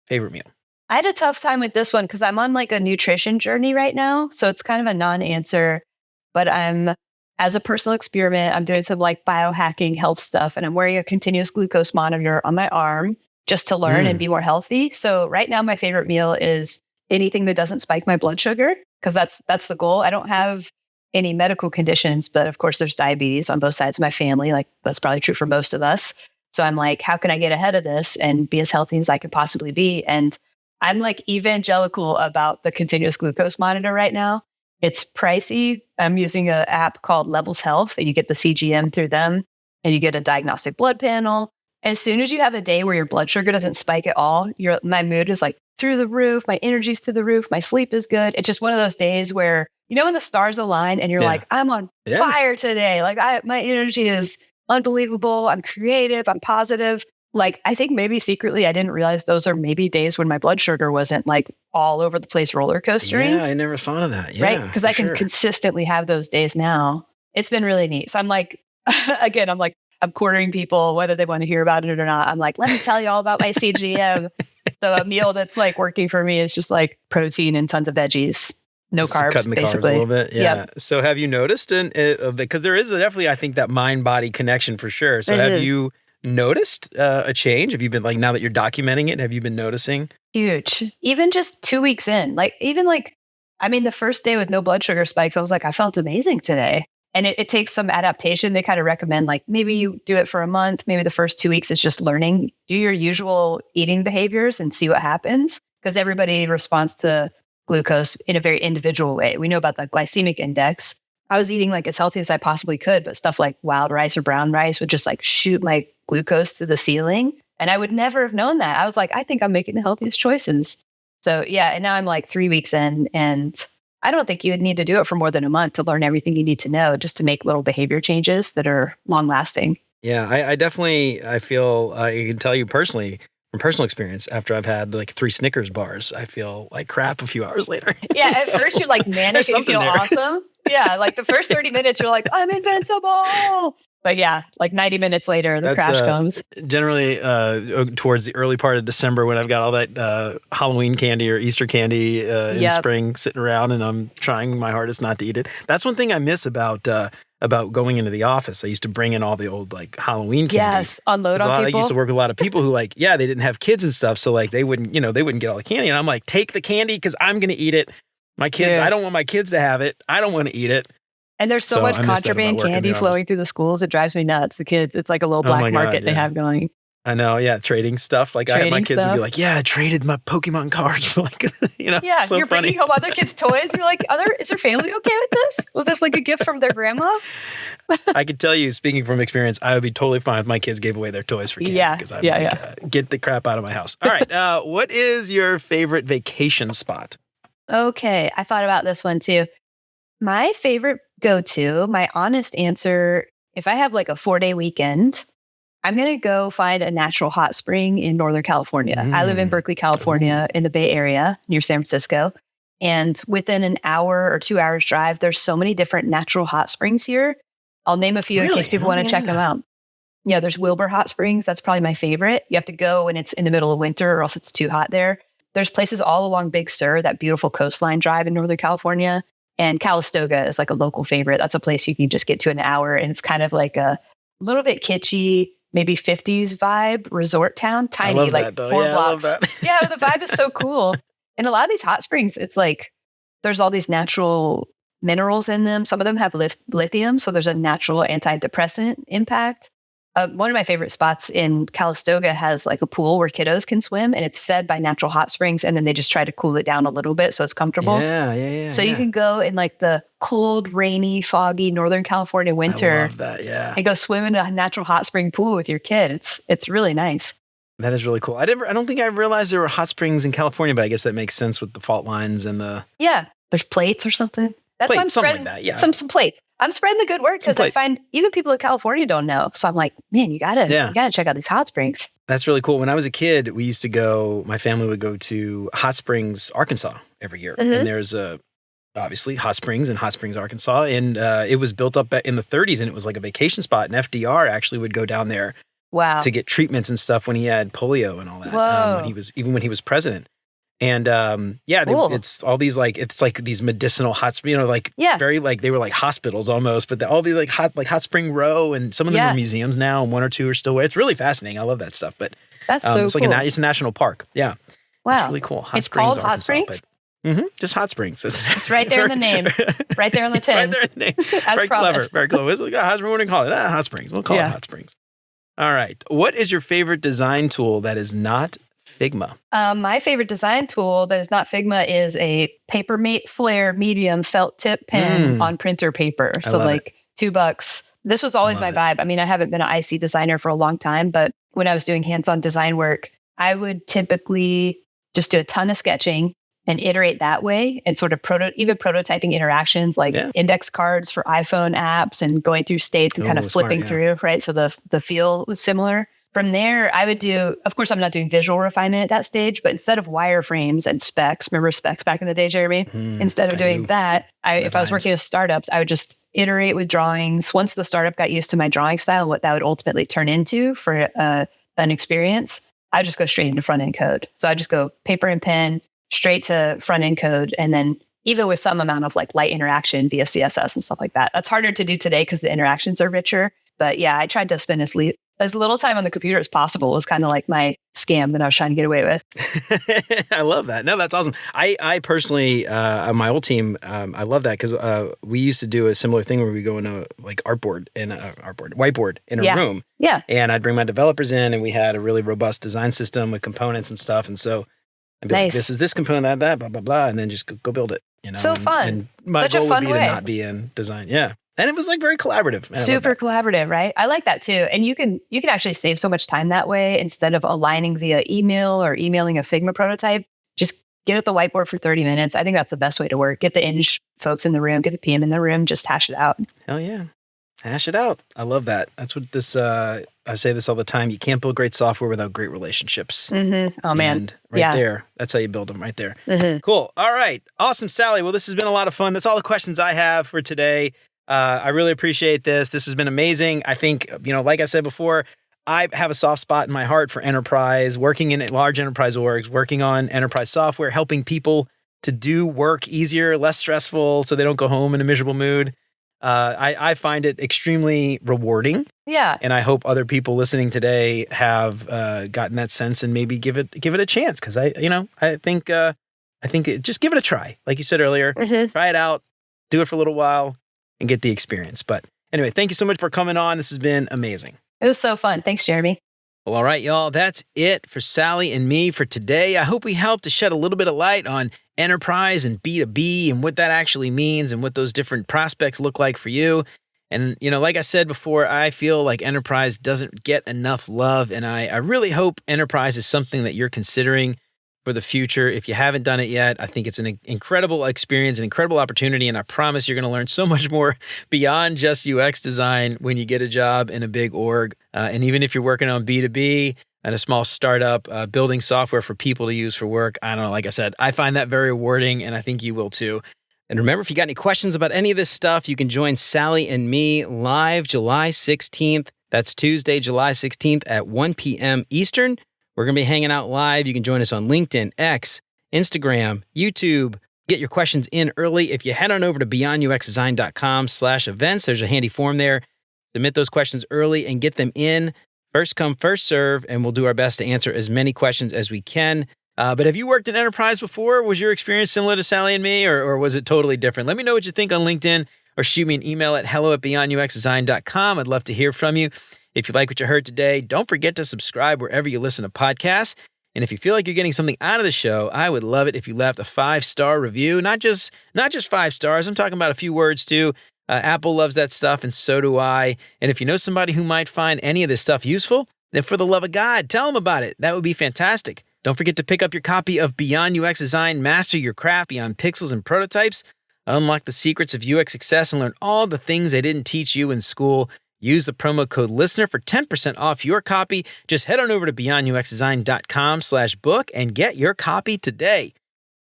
Favorite meal? I had a tough time with this one because I'm on like a nutrition journey right now. So it's kind of a non-answer, but as a personal experiment, I'm doing some like biohacking health stuff, and I'm wearing a continuous glucose monitor on my arm just to learn and be more healthy. So right now, my favorite meal is anything that doesn't spike my blood sugar, because that's the goal. I don't have any medical conditions, but of course there's diabetes on both sides of my family. Like that's probably true for most of us. So I'm like, how can I get ahead of this and be as healthy as I could possibly be? And I'm like evangelical about the continuous glucose monitor right now. It's pricey. I'm using an app called Levels Health, and you get the CGM through them, and you get a diagnostic blood panel. As soon as you have a day where your blood sugar doesn't spike at all, my mood is like through the roof, my energy's through the roof, my sleep is good. It's just one of those days where, when the stars align and you're like, I'm on fire today. Like my energy is unbelievable. I'm creative. I'm positive. Like, I think maybe secretly I didn't realize those are maybe days when my blood sugar wasn't like all over the place roller coastering. Yeah, I never thought of that. Yeah, right? Because I can consistently have those days now. It's been really neat. So I'm like, again, I'm cornering people, whether they want to hear about it or not. I'm like, let me tell you all about my CGM. So a meal that's like working for me is just like protein and tons of veggies. No carbs, cutting the basically. Carbs a little bit. Yeah. Yep. So have you noticed, because there is definitely, I think, that mind-body connection for sure. So have you noticed a change? Have you been like, now that you're documenting it, have you been noticing? Huge. Even just 2 weeks in, the first day with no blood sugar spikes, I was like, I felt amazing today. And it takes some adaptation. They kind of recommend like maybe you do it for a month. Maybe the first 2 weeks is just learning, do your usual eating behaviors and see what happens. Because everybody responds to glucose in a very individual way. We know about the glycemic index. I was eating like as healthy as I possibly could, but stuff like wild rice or brown rice would just like shoot my glucose to the ceiling. And I would never have known that. I was like, I think I'm making the healthiest choices. So yeah, and now I'm like 3 weeks in and I don't think you would need to do it for more than a month to learn everything you need to know just to make little behavior changes that are long lasting. Yeah, I definitely, I feel, I can tell you personally, from personal experience, after I've had like 3 Snickers bars, I feel like crap a few hours later. Yeah, at first you're like manic and you feel awesome. Yeah, like the first 30 minutes, you're like, I'm invincible. But yeah, like 90 minutes later, the crash comes. Generally, towards the early part of December when I've got all that Halloween candy or Easter candy in spring sitting around and I'm trying my hardest not to eat it. That's one thing I miss about going into the office. I used to bring in all the old like Halloween candy. Yes, unload on people. I used to work with a lot of people who like, yeah, they didn't have kids and stuff. So like they wouldn't get all the candy. And I'm like, take the candy because I'm going to eat it. My kids, I don't want my kids to have it. I don't want to eat it. And there's so much contraband candy flowing through the schools. It drives me nuts. The kids, it's like a little black market they have going. I know, yeah, trading stuff. Like my kids would be like, "Yeah, I traded my Pokemon cards for like, Yeah, so you're bringing home other kids' toys. You're like, is their family okay with this? Was this like a gift from their grandma? I could tell you, speaking from experience, I would be totally fine if my kids gave away their toys for candy. Because I'm get the crap out of my house. All right, what is your favorite vacation spot? Okay, I thought about this one too. My favorite go-to, my honest answer, if I have like a 4-day weekend, I'm going to go find a natural hot spring in Northern California. I live in Berkeley, California, in the Bay Area near San Francisco. And within an hour or 2 hours drive, there's so many different natural hot springs here. I'll name a few in case people want to check them out. Yeah, there's Wilbur Hot Springs. That's probably my favorite. You have to go when it's in the middle of winter or else it's too hot there. There's places all along Big Sur, that beautiful coastline drive in Northern California. And Calistoga is like a local favorite. That's a place you can just get to in an hour. And it's kind of like a little bit kitschy, maybe 50s vibe resort town. Tiny, like 4 blocks. Yeah, the vibe is so cool. And a lot of these hot springs, it's like there's all these natural minerals in them. Some of them have lithium. So there's a natural antidepressant impact. One of my favorite spots in Calistoga has like a pool where kiddos can swim and it's fed by natural hot springs. And then they just try to cool it down a little bit so it's comfortable. Yeah. So you can go in like the cold, rainy, foggy Northern California winter. I love that, yeah. And go swim in a natural hot spring pool with your kid. It's really nice. That is really cool. I don't think I realized there were hot springs in California, but I guess that makes sense with the fault lines and the... Yeah, there's plates or something. That's why I'm spreading like that, yeah. some plates. I'm spreading the good word because I find even people in California don't know. So I'm like, man, you gotta check out these hot springs. That's really cool. When I was a kid, we used to go, my family would go to Hot Springs, Arkansas every year. And there's obviously Hot Springs in Hot Springs, Arkansas. And it was built up in the 30s and it was like a vacation spot. And FDR actually would go down there to get treatments and stuff when he had polio and all that. When he was president. And it's all these it's like these medicinal hot springs, very like they were like hospitals almost, but all these like hot spring row, and some of them are museums now, and 1 or 2 are still. It's really fascinating. I love that stuff. But that's so it's cool. like it's a national park. Yeah, wow, it's really cool. It's called Hot Springs. Just Hot Springs. It's right there in the name, right there on the tin. Right there in the name. Very clever. Very clever. It's like Hot Springs. What do we call it? Hot Springs. We'll call it Hot Springs. All right. What is your favorite design tool that is not Figma? My favorite design tool that is not Figma is a Papermate Flare medium felt tip pen on printer paper. So like $2. This was always my vibe. I mean, I haven't been an IC designer for a long time, but when I was doing hands-on design work, I would typically just do a ton of sketching and iterate that way and sort of even prototyping interactions like index cards for iPhone apps and going through states and kind of flipping through, right? So the feel was similar. From there, I would do, of course, I'm not doing visual refinement at that stage, but instead of wireframes and specs, remember specs back in the day, Jeremy? Instead of doing that, if I was working with startups, I would just iterate with drawings. Once the startup got used to my drawing style, what that would ultimately turn into for an experience, I just go straight into front end code. So I just go paper and pen, straight to front end code, and then even with some amount of like light interaction via CSS and stuff like that. That's harder to do today because the interactions are richer. But yeah, I tried to spend as little time on the computer as possible. Was kind of like my scam that I was trying to get away with. I love that. No, that's awesome. I personally, on my old team, I love that because we used to do a similar thing where we go in a like whiteboard in a room. Yeah. And I'd bring my developers in and we had a really robust design system with components and stuff. And so I'd be like, this is this component, that, blah, blah, blah. And then just go build it. So fun. And my goal would be to not be in design. Yeah. And it was like very collaborative. Super collaborative, right? I like that too. And you can actually save so much time that way instead of aligning via email or emailing a Figma prototype. Just get at the whiteboard for 30 minutes. I think that's the best way to work. Get the Eng folks in the room, get the PM in the room, just hash it out. Hell yeah. Hash it out. I love that. That's what this, I say this all the time. You can't build great software without great relationships. Mm-hmm. Oh, man. And right there, that's how you build them right there. Mm-hmm. Cool. All right. Awesome, Sally. Well, this has been a lot of fun. That's all the questions I have for today. I really appreciate this. This has been amazing. I think, like I said before, I have a soft spot in my heart for enterprise, working in large enterprise orgs, working on enterprise software, helping people to do work easier, less stressful, so they don't go home in a miserable mood. I find it extremely rewarding. Yeah. And I hope other people listening today have gotten that sense and maybe give it a chance. Because I think just give it a try. Like you said earlier, try it out, do it for a little while, and get the experience. But anyway, thank you so much for coming on. This has been amazing. It was so fun. Thanks, Jeremy. Well, all right, y'all. That's it for Sally and me for today. I hope we helped to shed a little bit of light on enterprise and B2B and what that actually means and what those different prospects look like for you. And, like I said before, I feel like enterprise doesn't get enough love. And I really hope enterprise is something that you're considering for the future. If you haven't done it yet, I think it's an incredible experience, an incredible opportunity. And I promise you're going to learn so much more beyond just UX design when you get a job in a big org. And even if you're working on B2B and a small startup, building software for people to use for work, I don't know, like I said, I find that very rewarding, and I think you will too. And remember, if you got any questions about any of this stuff, you can join Sally and me live July 16th. That's Tuesday, July 16th at 1 p.m. Eastern. We're going to be hanging out live. You can join us on LinkedIn, X, Instagram, YouTube. Get your questions in early. If you head on over to beyonduxdesign.com/events, there's a handy form there. Submit those questions early and get them in. First come, first serve, and we'll do our best to answer as many questions as we can. But have you worked in enterprise before? Was your experience similar to Sally and me, or was it totally different? Let me know what you think on LinkedIn, or shoot me an email at hello@beyonduxdesign.com. I'd love to hear from you. If you like what you heard today, don't forget to subscribe wherever you listen to podcasts. And if you feel like you're getting something out of the show, I would love it if you left a 5-star review. Not just 5 stars. I'm talking about a few words too. Apple loves that stuff, and so do I. And if you know somebody who might find any of this stuff useful, then for the love of God, tell them about it. That would be fantastic. Don't forget to pick up your copy of Beyond UX Design, Master Your Craft Beyond Pixels and Prototypes. Unlock the secrets of UX success and learn all the things they didn't teach you in school. Use the promo code LISTENER for 10% off your copy. Just head on over to beyonduxdesign.com/book and get your copy today.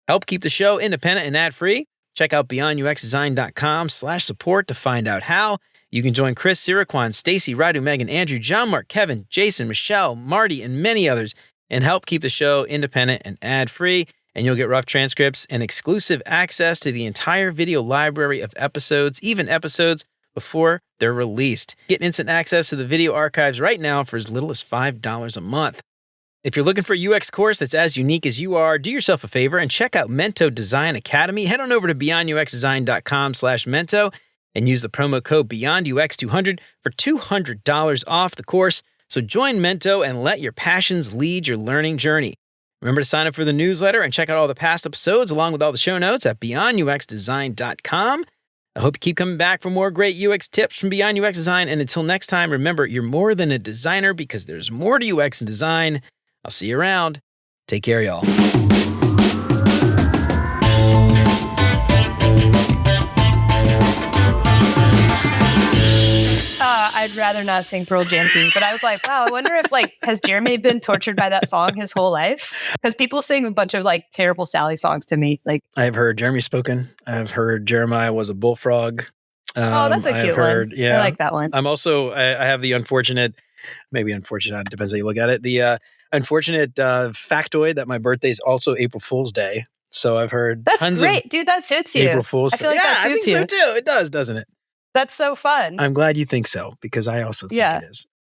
Help keep the show independent and ad-free. Check out beyonduxdesign.com/support to find out how. You can join Chris, Siraquan, Stacy, Radu, Megan, Andrew, John, Mark, Kevin, Jason, Michelle, Marty, and many others, and help keep the show independent and ad-free. And you'll get rough transcripts and exclusive access to the entire video library of episodes, even episodes before they're released. Get instant access to the video archives right now for as little as $5 a month. If you're looking for a UX course that's as unique as you are, do yourself a favor and check out Mento Design Academy. Head on over to beyonduxdesign.com/Mento and use the promo code BeyondUX200 for $200 off the course. So join Mento and let your passions lead your learning journey. Remember to sign up for the newsletter and check out all the past episodes along with all the show notes at beyonduxdesign.com. I hope you keep coming back for more great UX tips from Beyond UX Design. And until next time, remember, you're more than a designer because there's more to UX and design. I'll see you around. Take care, y'all. I'd rather not sing Pearl Jam to you, but I was like, wow, I wonder if has Jeremy been tortured by that song his whole life? Because people sing a bunch of terrible Sally songs to me. I've heard Jeremy Spoken. I've heard Jeremiah Was a Bullfrog. Oh, that's a cute one. Yeah, I like that one. I'm also, I have the unfortunate, depends how you look at it. The unfortunate factoid that my birthday is also April Fool's Day. So I've heard tons great, dude. That suits you. April Fool's Day. That suits I think so too. It does, doesn't it? That's so fun. I'm glad you think so because I also think it is.